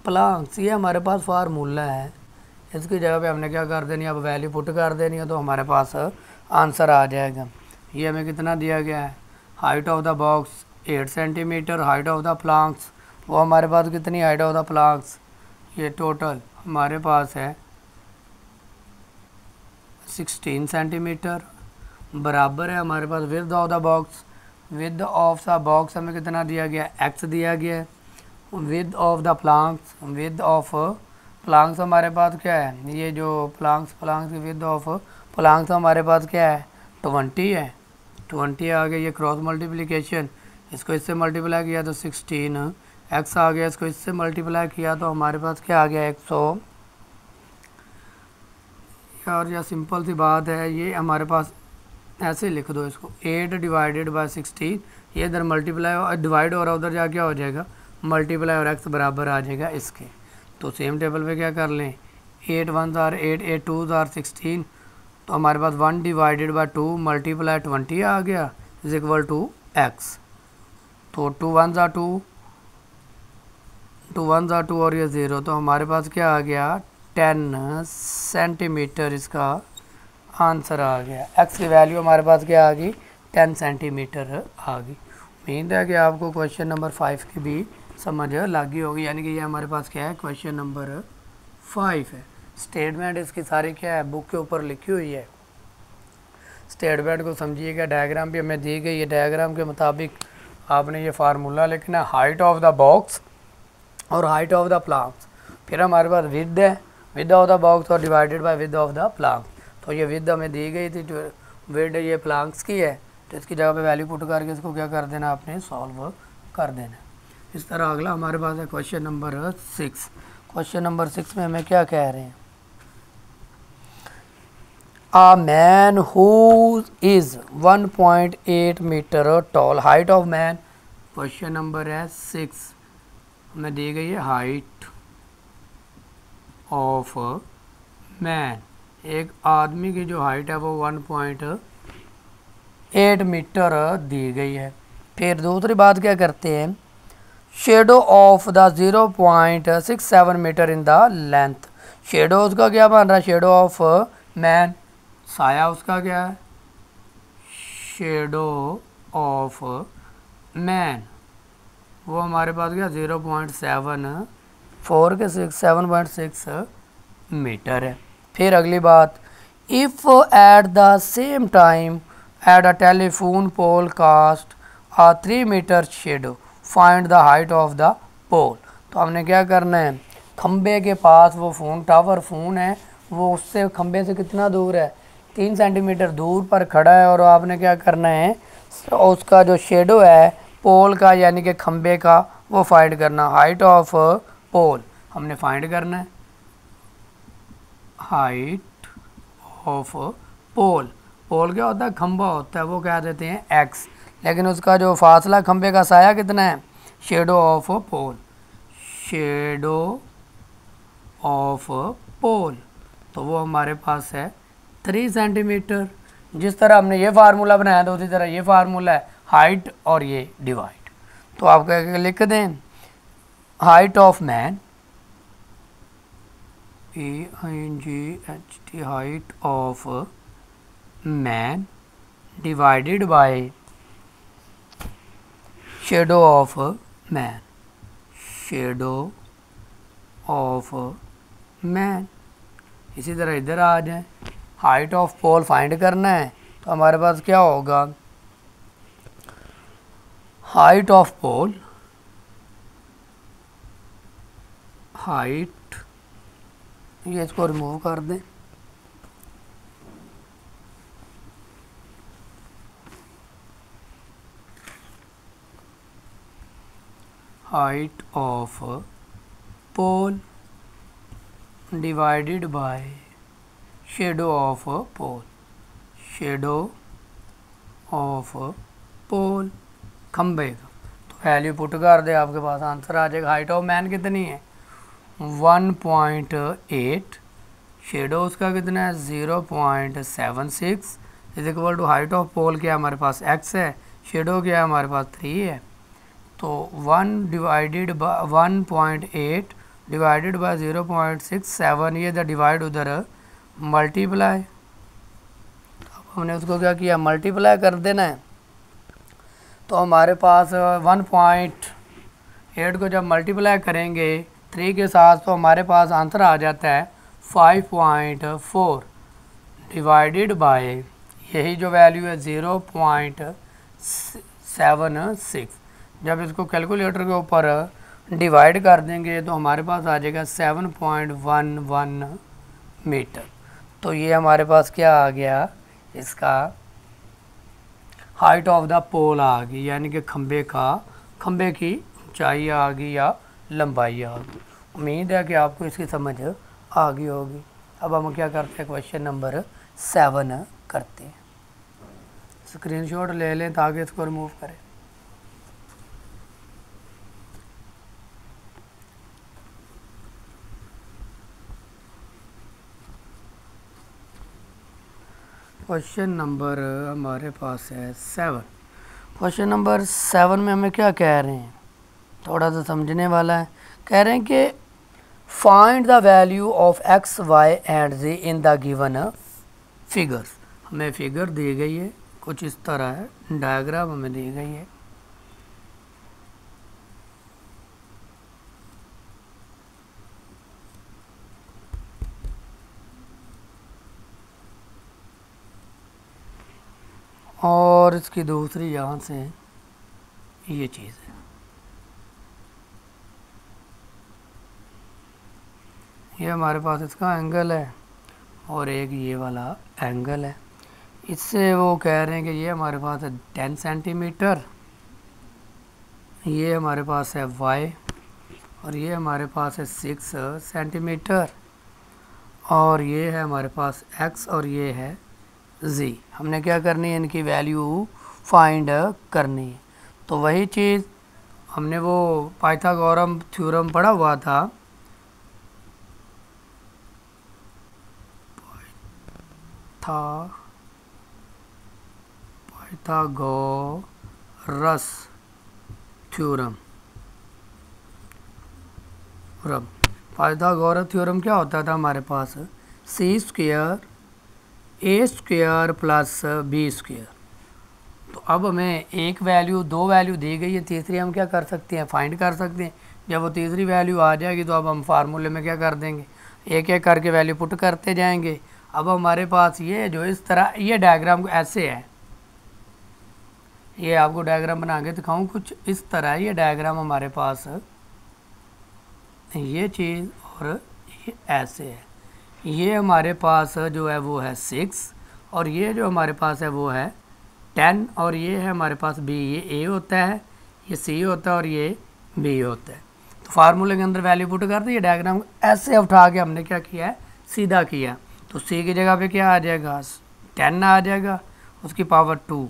प्लांक्स, ये हमारे पास फार्मूला है। इसकी जगह पे हमने क्या कर देनी है, अब वैल्यू पुट कर देनी है तो हमारे पास आंसर आ जाएगा। ये हमें कितना दिया गया है, height of the box 8 centimetre, height of the planks वो हमारे पास कितनी हाइट ऑफ द प्लांक्स, ये टोटल हमारे पास है 16 सेंटीमीटर बराबर है हमारे पास width of the box, width of the box हमें कितना दिया गया, एक्स दिया गया है। Width of the planks, width of planks हमारे पास क्या है, ये जो प्लांक्स की विड्थ ऑफ प्लांक्स हमारे पास क्या है, 20 है। 20 आ गया, ये क्रॉस मल्टीप्लिकेशन, इसको इससे मल्टीप्लाई किया तो 16 एक्स आ गया, इसको इससे मल्टीप्लाई किया तो हमारे पास क्या आ गया 100। और यह सिंपल सी बात है, ये हमारे पास ऐसे लिख दो इसको 8 डिवाइडेड बाय 16, ये इधर मल्टीप्लाई और डिवाइड हो रहा है, उधर जा क्या हो जाएगा मल्टीप्लाई और एक्स बराबर आ जाएगा इसके। तो सेम टेबल पे क्या कर लें, 8 1 आर 8, 8 2 आर 16, तो हमारे पास 1 डिवाइडेड बाय 2 मल्टीप्लाई 20 आ गया इज इक्वल टू एक्स। तो 2 1 आर 2, 2 1 आर 2 और ये 0, तो हमारे पास क्या आ गया 10 सेंटीमीटर, इसका आंसर आ गया। एक्स की वैल्यू हमारे पास क्या आ गई 10 सेंटीमीटर आ गई। उम्मीद है कि आपको क्वेश्चन नंबर 5 की भी समझ लग गई होगी, यानी कि ये हमारे पास क्या है क्वेश्चन नंबर 5 है। स्टेटमेंट इसकी सारी क्या है बुक के ऊपर लिखी हुई है। स्टेटमेंट को समझिएगा, डायग्राम भी हमें दी गई है, डायग्राम के मुताबिक आपने ये फार्मूला लिखना, हाइट ऑफ द बॉक्स और हाइट ऑफ द प्लांट्स, फिर हमारे पास विड्थ है, विड्थ ऑफ द बॉक्स और divided by width of the plants. तो ये विड्थ हमें दी गई थी, विड्थ ये प्लांट्स की है, तो इसकी जगह पे वैल्यू पुट करके इसको क्या कर देना आपने सॉल्व कर देना। इस तरह अगला हमारे पास है क्वेश्चन नंबर 6। क्वेश्चन नंबर 6 में हमें क्या कह रहे हैं, A man who is 1.8 metre tall, height of man, question number है 6 हमें दी गई है हाइट ऑफ मैन, एक आदमी की जो हाइट है वो 1.8 मीटर दी गई है। फिर दूसरी बात क्या करते हैं, shadow of the 0.67 metre in the length, shadow उसका क्या बन रहा है, शेडो ऑफ मैन, साया उसका क्या है शेडो ऑफ मैन, वो हमारे पास क्या 0.74 के 7.6 मीटर है। फिर अगली बात, if at the same time at a telephone pole cast a 3 metre shadow find the height of the pole. तो हमने क्या करना है, खंबे के पास वो फ़ोन टावर फ़ोन है, वो उससे खंबे से कितना दूर है 3 सेंटीमीटर दूर पर खड़ा है, और आपने क्या करना है उसका जो शेडो है पोल का यानी कि खंबे का वो फाइंड करना, हाइट ऑफ पोल हमने फाइंड करना है, हाइट ऑफ पोल, पोल क्या होता है खंबा होता है, वो क्या देते हैं एक्स, लेकिन उसका जो फासला खंबे का साया कितना है shadow of pole, shadow of pole, तो वो हमारे पास है 3 सेंटीमीटर। जिस तरह हमने ये फार्मूला बनाया था उसी तरह ये फार्मूला है हाइट और ये डिवाइड, तो आप क्या लिख दें height of man, PINGHT, height of man divided by shadow of man, shadow of man. इसी तरह इधर आ जाए, हाइट ऑफ पोल फाइंड करना है, तो हमारे पास क्या होगा हाइट ऑफ पोल, हाइट, ये इसको रिमूव कर दें, height of pole divided by shadow of pole, shadow of pole खंबे का, तो वैल्यू पुट कर दे आपके पास आंसर आ जाएगा। हाइट ऑफ मैन कितनी है 1.8, शेडो उसका कितना है 0.76 is equal to height of pole क्या है हमारे पास x है, शेडो क्या है हमारे पास 3 है, तो 1 डिवाइडेड बाय 1.8 डिवाइडेड बाय 0.67, ये द डिवाइड उधर मल्टीप्लाई, अब हमने उसको क्या किया मल्टीप्लाई कर देना है, तो हमारे पास 1.8 को जब मल्टीप्लाई करेंगे 3 के साथ तो हमारे पास आंसर आ जाता है 5.4 डिवाइडेड बाय यही जो वैल्यू है 0.76। जब इसको कैलकुलेटर के ऊपर डिवाइड कर देंगे तो हमारे पास आ जाएगा 7.11 मीटर। तो ये हमारे पास क्या आ गया, इसका हाइट ऑफ द पोल आ गई, यानी कि खंबे की ऊंचाई आ गई या लंबाई आ गई। उम्मीद है कि आपको इसकी समझ आ गई होगी। अब हम क्या करते हैं, क्वेश्चन नंबर 7 करते हैं। स्क्रीनशॉट ले लें ताकि इसको रिमूव करें। क्वेश्चन नंबर हमारे पास है 7। क्वेश्चन नंबर 7 में हमें क्या कह रहे हैं, थोड़ा सा समझने वाला है। कह रहे हैं कि find the value of x y and z in the given figures. हमें फिगर दी गई है, कुछ इस तरह है, डायग्राम हमें दी गई है। और इसकी दूसरी यहाँ से ये चीज़ है, ये हमारे पास इसका एंगल है और एक ये वाला एंगल है। इससे वो कह रहे हैं कि ये हमारे पास है 10 सेंटीमीटर, ये हमारे पास है y और ये हमारे पास है 6 सेंटीमीटर और ये है हमारे पास x और ये है z। हमने क्या करनी है, इनकी वैल्यू फाइंड करनी है। तो वही चीज़ हमने वो पाइथागोरम थ्योरम पढ़ा हुआ था, पाइथागोरस थ्योरम। पाइथागोरस थ्योरम क्या होता था हमारे पास, सी स्क्वायर ए स्क्वायर प्लस बी स्क्वायर। तो अब हमें एक वैल्यू, दो वैल्यू दी गई है, तीसरी हम क्या कर सकते हैं, फाइंड कर सकते हैं। जब वो तीसरी वैल्यू आ जाएगी तो अब हम फार्मूले में क्या कर देंगे, एक एक करके वैल्यू पुट करते जाएंगे। अब हमारे पास ये जो इस तरह, ये डायग्राम ऐसे है, ये आपको डायग्राम बना के दिखाऊँ कुछ इस तरह। ये डायग्राम हमारे पास ये चीज़ और ये ऐसे है। ये हमारे पास जो है वो है 6 और ये जो हमारे पास है वो है 10 और ये है हमारे पास b। ये a होता है, ये c होता है और ये b होता है। तो फार्मूले के अंदर वैल्यू पुट कर दी। ये डायग्राम ऐसे उठा के हमने क्या किया है, सीधा किया। तो c की जगह पे क्या आ जाएगा, 10 आ जाएगा, उसकी पावर 2।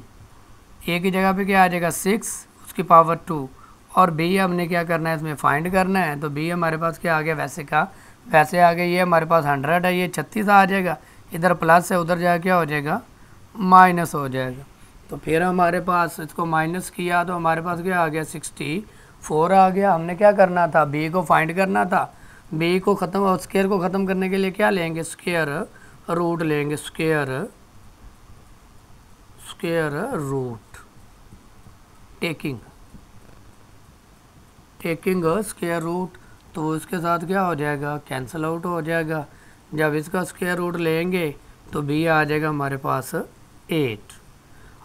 a की जगह पे क्या आ जाएगा, 6, उसकी पावर 2। और b हमने क्या करना है, इसमें फाइंड करना है। तो b हमारे पास क्या आ गया, वैसे का वैसे आ गया। ये हमारे पास 100 है, ये 36 आ जाएगा, इधर प्लस है, उधर जाके क्या हो जाएगा, माइनस हो जाएगा। तो फिर हमारे पास इसको माइनस किया तो हमारे पास क्या आ गया, 64 आ गया। हमने क्या करना था, b को फाइंड करना था। b को ख़त्म और स्क्वायर को ख़त्म करने के लिए क्या लेंगे, स्क्वायर रूट लेंगे, square root, taking square root. तो इसके साथ क्या हो जाएगा, कैंसिल आउट हो जाएगा। जब इसका स्क्वायर रूट लेंगे तो b आ जाएगा हमारे पास 8।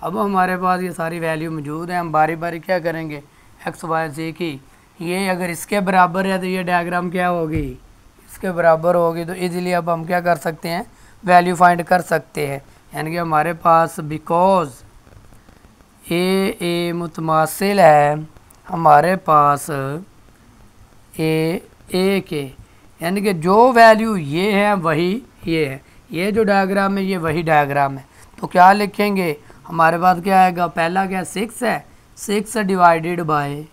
अब हमारे पास ये सारी वैल्यू मौजूद है। हम बारी बारी क्या करेंगे, एक्स वाई जी की, ये अगर इसके बराबर है तो ये डायग्राम क्या होगी, इसके बराबर होगी। तो इजीली अब हम क्या कर सकते हैं, वैल्यू फाइंड कर सकते हैं। यानी कि हमारे पास बिकॉज ए मुतमासिल है हमारे पास ए के, यानी कि जो वैल्यू ये है वही ये है। ये जो डायग्राम है ये वही डायग्राम है। तो क्या लिखेंगे, हमारे पास क्या आएगा, पहला क्या 6 है, 6 डिवाइडेड बाय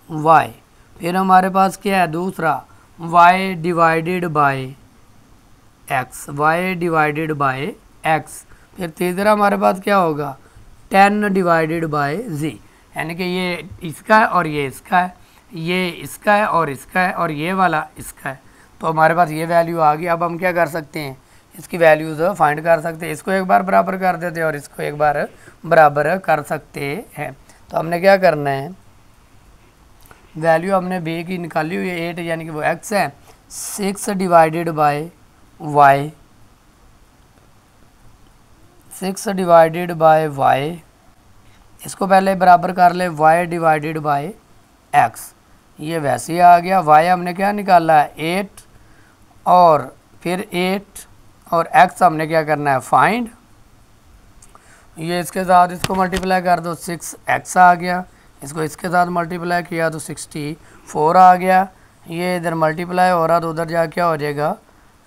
y। फिर हमारे पास क्या है दूसरा, y divided by x, y divided by x। फिर तीसरा हमारे पास क्या होगा, 10 डिवाइडेड बाय z। यानी कि ये इसका है और ये इसका है, ये इसका है और इसका है और ये वाला इसका है। तो हमारे पास ये वैल्यू आ गई। अब हम क्या कर सकते हैं, इसकी वैल्यूज़ फाइंड कर सकते हैं। इसको एक बार बराबर कर देते हैं और इसको एक बार बराबर कर सकते हैं। तो हमने क्या करना है, वैल्यू हमने b की निकाली हुई है 8, यानी कि वो x है। 6 divided by y, 6 divided by y, इसको पहले बराबर कर ले y डिवाइडेड बाय x, ये वैसे ही आ गया। y हमने क्या निकाला है 8 और फिर 8 और x हमने क्या करना है फाइंड, ये इसके साथ इसको मल्टीप्लाई कर दो 6x आ गया, इसको इसके साथ मल्टीप्लाई किया तो 64 आ गया, ये इधर मल्टीप्लाई हो रहा तो उधर जा क्या हो जाएगा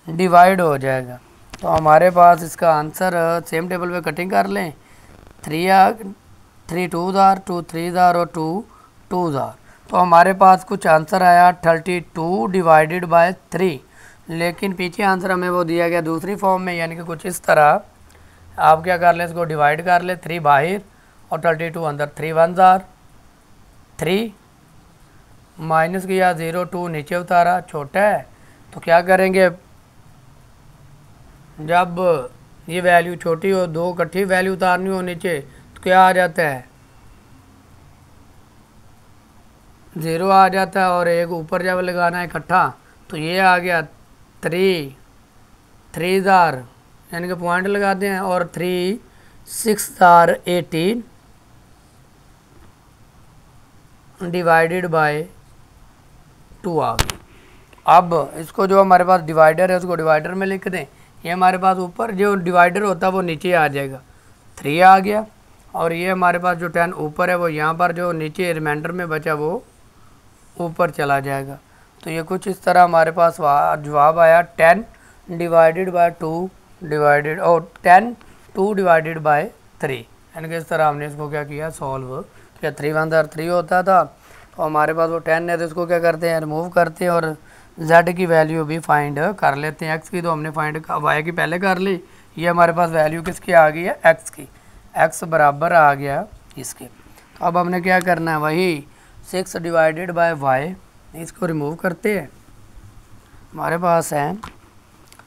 डिवाइड हो जाएगा। तो हमारे पास इसका आंसर सेम टेबल पे कटिंग कर लें, 3 2 जार 2 3 जार और 2 2 जार, तो हमारे पास कुछ आंसर आया 32 डिवाइडेड बाय 3, लेकिन पीछे आंसर हमें वो दिया गया दूसरी फॉर्म में, यानी कि कुछ इस तरह। आप क्या कर ले इसको डिवाइड कर ले, 3 बाहर और 32 अंदर, 3 1 जार 3 माइनस किया 0 2 नीचे उतारा, छोटा है तो क्या करेंगे जब ये वैल्यू छोटी हो, दो इकट्ठी वैल्यू उतारनी हो नीचे तो क्या आ जाता है 0 आ जाता है, और एक ऊपर जब लगाना है इकट्ठा तो ये आ गया 3 3 जार यानी कि पॉइंट लगाते हैं, और 3 6 जार 18 डिवाइडेड बाय 2 आ गई। अब इसको जो हमारे पास डिवाइडर है उसको डिवाइडर में लिख दें, ये हमारे पास ऊपर जो डिवाइडर होता है वो नीचे आ जाएगा, 3 आ गया, और ये हमारे पास जो 10 ऊपर है वो यहाँ पर जो नीचे रिमाइंडर में बचा वो ऊपर चला जाएगा। तो ये कुछ इस तरह हमारे पास जवाब आया 10 डिवाइडेड बाय 2 डिवाइडेड और 10 2 डिवाइडेड बाय 3, यानी कि इस तरह हमने इसको क्या किया सॉल्व किया। 3 1 जार 3 होता था, तो हमारे पास वो 10 है तो इसको क्या करते हैं रिमूव करते हैं और z की वैल्यू भी फाइंड कर लेते हैं। x की तो हमने फाइंड y की पहले कर ली, ये हमारे पास वैल्यू किसकी आ गई है x की, x बराबर आ गया इसके। तो अब हमने क्या करना है वही 6 डिवाइडेड बाय y, इसको रिमूव करते हैं, हमारे पास है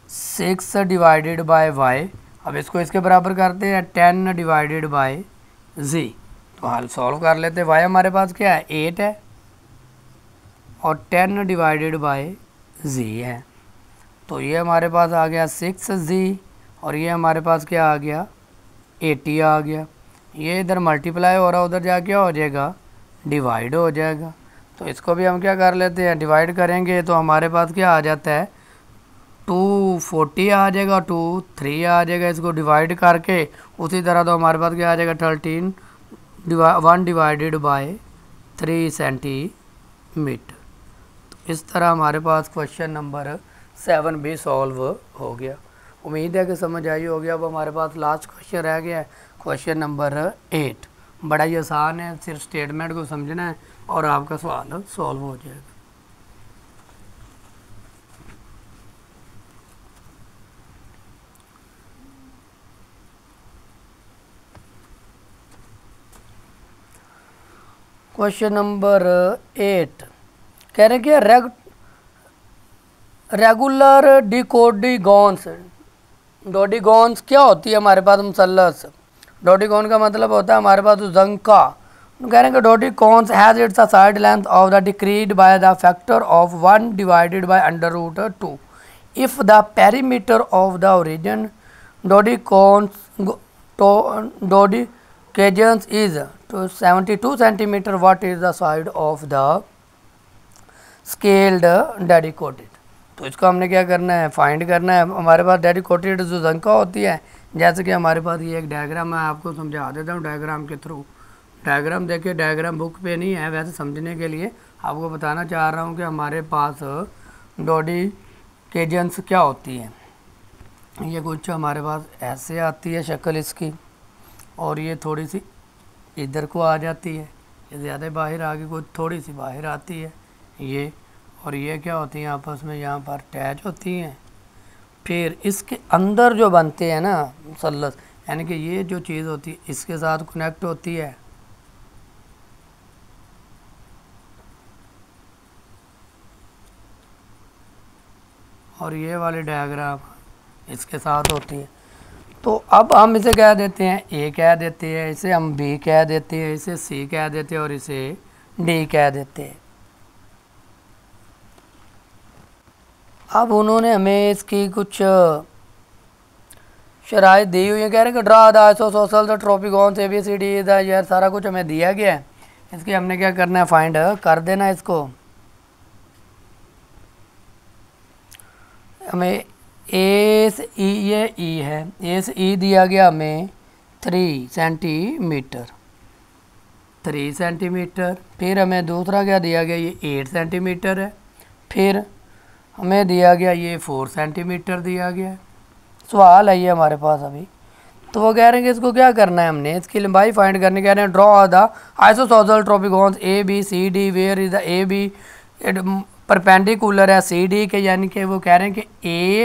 6 डिवाइडेड बाय y, अब इसको इसके बराबर करते हैं 10 डिवाइडेड बाय z, तो हल सॉल्व कर लेते हैं। y हमारे पास क्या है 8 है और 10 डिवाइडेड बाय z है, तो ये हमारे पास आ गया 6z और ये हमारे पास क्या आ गया 80 आ गया, ये इधर मल्टीप्लाई हो रहा उधर जा क्या हो जाएगा डिवाइड हो जाएगा। तो इसको भी हम क्या कर लेते हैं डिवाइड करेंगे तो हमारे पास क्या आ जाता है 240 आ जाएगा, 2 3 आ जाएगा, इसको डिवाइड करके उसी तरह तो हमारे पास क्या आ जाएगा 13 1 डिवाइडेड बाय 3 सेंटीमीटर। इस तरह हमारे पास क्वेश्चन नंबर 7 भी सॉल्व हो गया। उम्मीद है कि समझ आई होगी। अब हमारे पास लास्ट क्वेश्चन रह गया है क्वेश्चन नंबर 8, बड़ा ही आसान है, सिर्फ स्टेटमेंट को समझना है और आपका सवाल सॉल्व हो जाएगा। क्वेश्चन नंबर 8 कह रहे कि रेगुलर डिकोडिगॉन्स, डोडिगॉन्स क्या होती है हमारे पास मुसल्लस, डोडिगॉन का मतलब होता है हमारे पास जंका। कह रहे हैं कि dodecagons has its side length of the decreased by the factor of 1 divided by under root 2 if the perimeter of the origin dodecagons is 72 centimetre, what is the side of the scaled dodecagon. तो इसको हमने क्या करना है फाइंड करना है। हमारे पास डेडिकोटेड जो जंका होती है, जैसे कि हमारे पास ये एक डायग्राम मैं आपको समझा देता हूँ डायग्राम के थ्रू। डायग्राम देखिए, डायग्राम बुक पे नहीं है, वैसे समझने के लिए आपको बताना चाह रहा हूँ कि हमारे पास डोडिकेजन्स क्या होती है। ये कुछ हमारे पास ऐसे आती है शक्ल इसकी, और ये थोड़ी सी इधर को आ जाती है, ये ज़्यादा बाहर आ गई, कुछ थोड़ी सी बाहर आती है ये, और ये क्या होती हैं आपस में यहाँ पर अटैच होती हैं। फिर इसके अंदर जो बनते हैं ना मुसल्लस, यानी कि ये जो चीज़ होती है इसके साथ कनेक्ट होती है, और ये वाली डायग्राम इसके साथ होती है। तो अब हम इसे कह देते हैं ए कह देते हैं, इसे हम बी कह देते हैं, इसे सी कह देते हैं और इसे डी कह देते हैं। अब उन्होंने हमें इसकी कुछ शराइत दी हुई है, कह रहे हैं कि draw the isosceles the trapezium ABCD the, यार सारा कुछ हमें दिया गया है, इसकी हमने क्या करना है, फाइंड कर देना इसको। हमें ए से ई, ये ई है, ए से ई दिया गया हमें 3 सेंटीमीटर, 3 सेंटीमीटर। फिर हमें दूसरा क्या दिया गया, ये 8 सेंटीमीटर है। फिर हमें दिया गया ये 4 सेंटीमीटर दिया गया है। सवाल है ये हमारे पास अभी, तो वो कह रहे हैं कि इसको क्या करना है, हमने इसकी लंबाई फाइंड करने कह रहे हैं। Draw the isosceles trapezium ABCD where is the AB perpendicular है CD के, यानी कि वो कह रहे हैं कि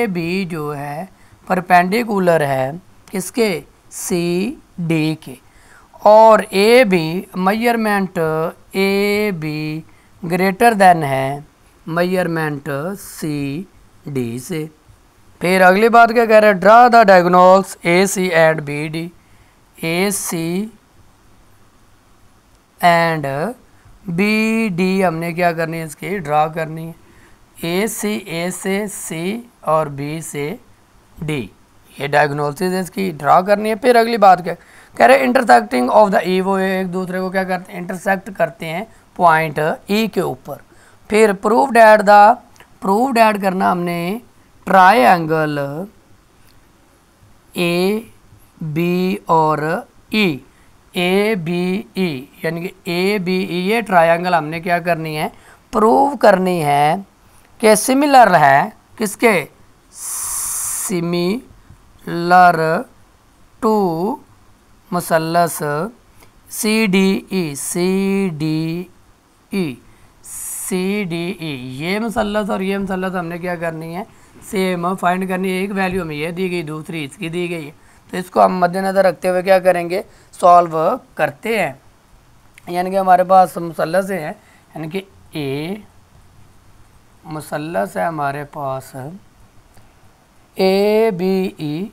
AB जो है परपेंडिकुलर है किसके, CD के, और AB measurement AB greater than है मेजरमेंट CD से। फिर अगली बात क्या कह रहे हैं, draw the diagonals AC and BD, AC and BD हमने क्या करनी है, इसकी ड्रा करनी है। A से C और B से D, ये डायगोनल्स इसकी ड्रा करनी है। फिर अगली बात क्या कह रहे हैं, इंटरसेक्टिंग ऑफ द E, वो एक दूसरे को क्या करते हैं, इंटरसेक्ट करते हैं पॉइंट E के ऊपर। फिर प्रूव्ड एट करना हमने ट्रायंगल AB और E, ABE यानी कि ABE, ये ट्रायंगल हमने क्या करनी है, प्रूव करनी है कि सिमिलर है किसके, सिमिलर टू मुसल्लस CDE, ये मुसल्लस और ये मुसल्लस हमने क्या करनी है, सेम फाइंड करनी है। एक वैल्यू हमें ये दी गई, दूसरी इसकी दी गई है, तो इसको हम मद्देनज़र रखते हुए क्या करेंगे, सॉल्व करते हैं। यानी कि हमारे पास मुसल्लस हैं, यानी कि ए मुसल्लस है हमारे पास ABE,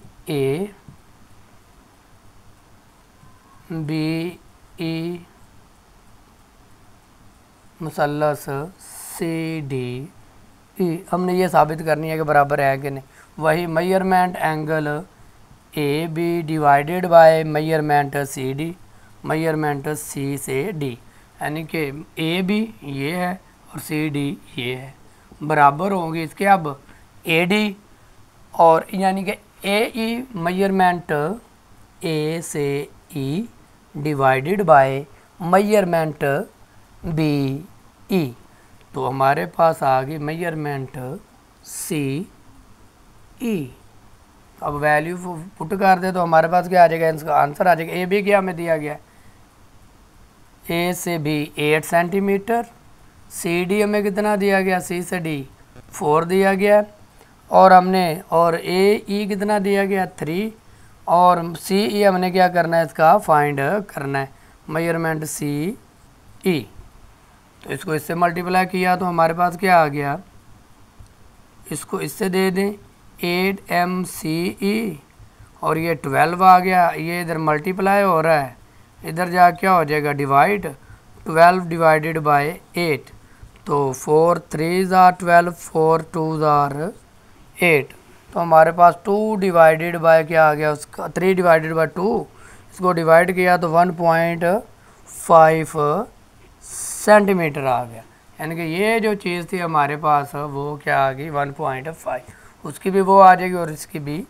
BE मुसल्लस CDE, हमने ये साबित करनी है कि बराबर है कि नहीं। वही measurement angle AB divided by measurement CD, measurement C से D, यानी कि AB ये है और CD ये है, बराबर होंगे इसके। अब AD और यानी कि AE मेजरमेंट A से E divided by measurement BE, तो हमारे पास आ गई मेजरमेंट CE। अब वैल्यू पुट कर दे तो हमारे पास क्या आ जाएगा, इसका आंसर आ जाएगा। AB क्या हमें दिया गया, A से B 8 सेंटीमीटर, CD हमें कितना दिया गया, C से D 4 दिया गया, और हमने और AE कितना दिया गया 3, और CE हमने क्या करना है, इसका फाइंड करना है मेजरमेंट CE। तो इसको इससे मल्टीप्लाई किया तो हमारे पास क्या आ गया, इसको इससे दे दें 8MCE, और ये 12 आ गया, ये इधर मल्टीप्लाई हो रहा है, इधर जा क्या हो जाएगा डिवाइड, 12 डिवाइडेड बाय 8, तो 4 3 आर 12, 4 2 आर 8, तो हमारे पास 2 डिवाइडेड बाय क्या आ गया उसका, 3 डिवाइडेड बाय 2, इसको डिवाइड किया तो 1.5 सेंटीमीटर आ गया। यानी कि ये जो चीज़ थी हमारे पास वो क्या आ गई 1.5, उसकी भी वो आ जाएगी और इसकी भी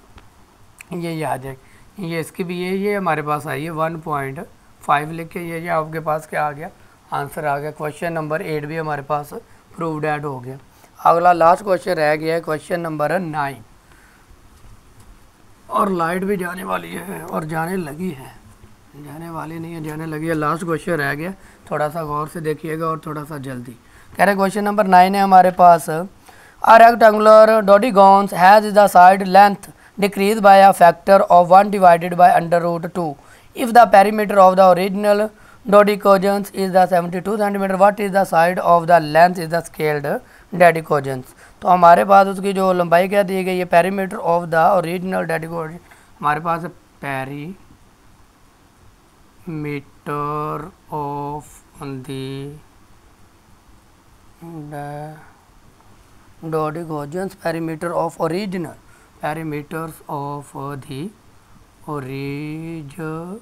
ये आ जाएगी, ये इसकी भी ये हमारे पास आई है 1.5 लिख के, ये आपके पास क्या आ गया, आंसर आ गया। क्वेश्चन नंबर 8 भी हमारे पास प्रूव्ड ऐड हो गया। अगला लास्ट क्वेश्चन रह गया है क्वेश्चन नंबर 9, और लाइट भी जाने वाली है और जाने लगी है, जाने वाली नहीं है, जाने लगी है। लास्ट क्वेश्चन रह गया, थोड़ा सा गौर से देखिएगा और थोड़ा सा जल्दी। कह रहे क्वेश्चन नंबर 9 है हमारे पास, a rectangular dodecahedron has the side length decreased by a factor of 1 divided by under root 2 if the perimeter of the original dodecahedron is the 72 cm, what is the side of the length is the scaled dodecahedron। तो हमारे पास उसकी जो लंबाई क्या दी गई है, perimeter of the original dodecagon, हमारे पास perimeter of the dodecahedron, perimeters of original original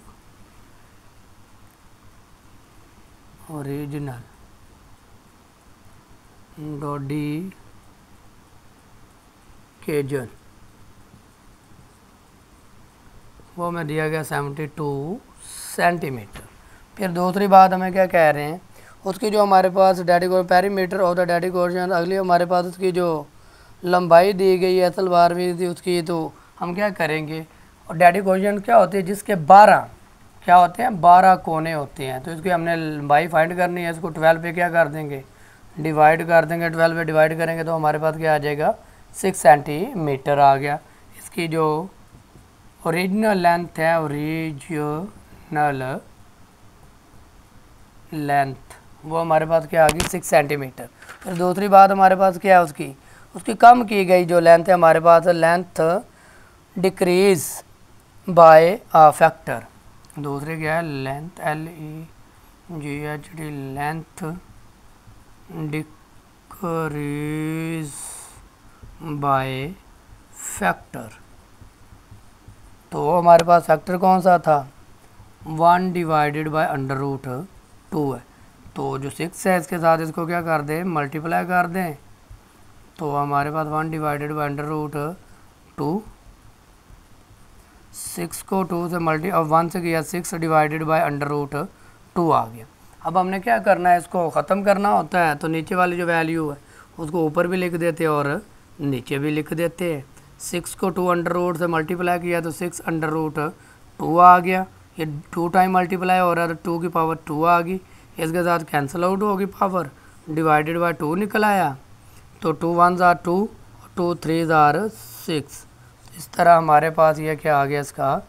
dodecagon वो में दिया गया 72 सेंटीमीटर। फिर दूसरी बात हमें क्या कह रहे हैं, उसकी जो हमारे पास पेरीमीटर ऑफ द डेडिकेशन, अगली हमारे पास उसकी जो लंबाई दी गई है सलवार में थी उसकी, तो हम क्या करेंगे, और डेडिकेशन क्या होती है जिसके 12 क्या होते हैं, 12 कोने होते हैं। तो इसकी हमने लंबाई फाइंड करनी है, इसको 12 पे क्या कर देंगे, डिवाइड कर देंगे। 12 पे डिवाइड करेंगे तो हमारे पास क्या आ जाएगा, 6 सेंटीमीटर आ गया। इसकी जो ओरिजिनल लेंथ है, ओरिजिनल लेंथ वो हमारे पास क्या आ गई, 6 सेंटीमीटर। फिर दूसरी बात हमारे पास क्या है, उसकी कम की गई जो लेंथ है हमारे पास, length decrease by a factor. दूसरे क्या है, length LENGH length decrease by factor. तो हमारे पास फैक्टर कौन सा था, 1 डिवाइडेड बाय √2 है। तो जो 6 है इसके साथ इसको क्या कर दें, मल्टीप्लाई कर दें। तो हमारे पास 1 डिवाइडेड बाय √2, 6 को 2 से मल्टी और 1 से किया, 6 डिवाइडेड बाय √2 आ गया। अब हमने क्या करना है, इसको ख़त्म करना होता है। तो नीचे वाली जो वैल्यू है उसको ऊपर भी लिख देते हैं और नीचे भी लिख देते हैं। 6 को 2 अंडर रूट से मल्टीप्लाई किया तो 6 अंडर रूट 2 आ गया। ये 2 टाइम मल्टीप्लाई हो रहा है तो 2 की पावर 2 आ गई। इसके साथ कैंसिल आउट होगी पावर, डिवाइडेड बाय 2 निकल आया। तो 2 1s आर 2, 2 3s आर 6। इस तरह हमारे पास ये क्या आ गया, इसका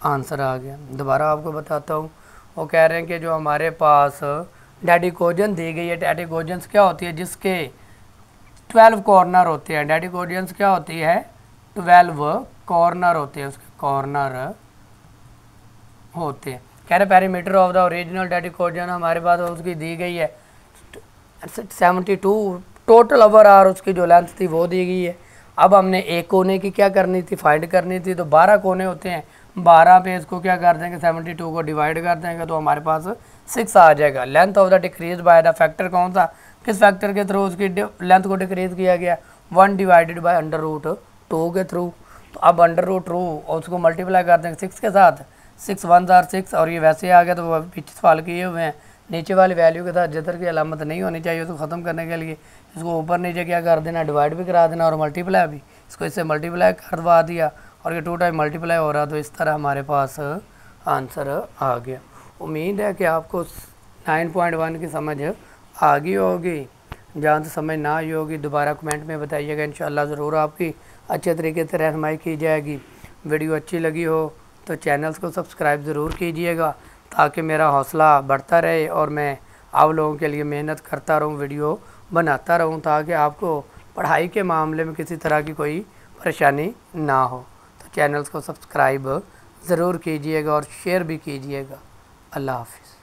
आंसर आ गया। दोबारा आपको बताता हूँ, वो कह रहे हैं कि जो हमारे पास डेडिकेशन दी गई है, डेडिकेशंस क्या होती है जिसके 12 कॉर्नर होते हैं। डेडिकेशंस क्या होती है, 12 कॉर्नर होते हैं, उसके कॉर्नर होते हैं। कह रहे perimeter of the original dedication हमारे पास उसकी दी गई है 72 टोटल ओवर आर, उसकी जो लेंथ थी वो दी गई है। अब हमने एक कोने की क्या करनी थी, फाइंड करनी थी। तो 12 कोने होते हैं, 12 पे इसको क्या कर देंगे, 72 को डिवाइड कर देंगे तो हमारे पास 6 आ जाएगा। Length of the decrease by the factor कौन सा, किस फैक्टर के थ्रू उसकी लेंथ को डिक्रीज किया गया, 1 डिवाइडेड बाय √2 के थ्रू। तो अब √2 और उसको मल्टीप्लाई कर देंगे 6 के साथ, 6 1s आर 6 और ये वैसे आ गया। तो पीछे सवाल किए हुए हैं, नीचे वाली वैल्यू के साथ जिधर की अलामत नहीं होनी चाहिए उसको ख़त्म करने के लिए इसको ऊपर नीचे क्या कर देना, डिवाइड भी करा देना और मल्टीप्लाई भी। इसको इससे मल्टीप्लाई करवा दिया और ये 2 टाइम मल्टीप्लाई हो रहा, तो इस तरह हमारे पास आंसर आ गया। उम्मीद है कि आपको 9.1 की समझ आ गई होगी। जहाँ से समझ ना आई होगी दोबारा कमेंट में बताइएगा, इंशाल्लाह ज़रूर आपकी अच्छे तरीके से रहनुमाई की जाएगी। वीडियो अच्छी लगी हो तो चैनल्स को सब्सक्राइब ज़रूर कीजिएगा ताकि मेरा हौसला बढ़ता रहे और मैं आप लोगों के लिए मेहनत करता रहूं, वीडियो बनाता रहूं, ताकि आपको पढ़ाई के मामले में किसी तरह की कोई परेशानी ना हो। तो चैनल्स को सब्सक्राइब ज़रूर कीजिएगा और शेयर भी कीजिएगा। अल्लाह हाफ़िज़।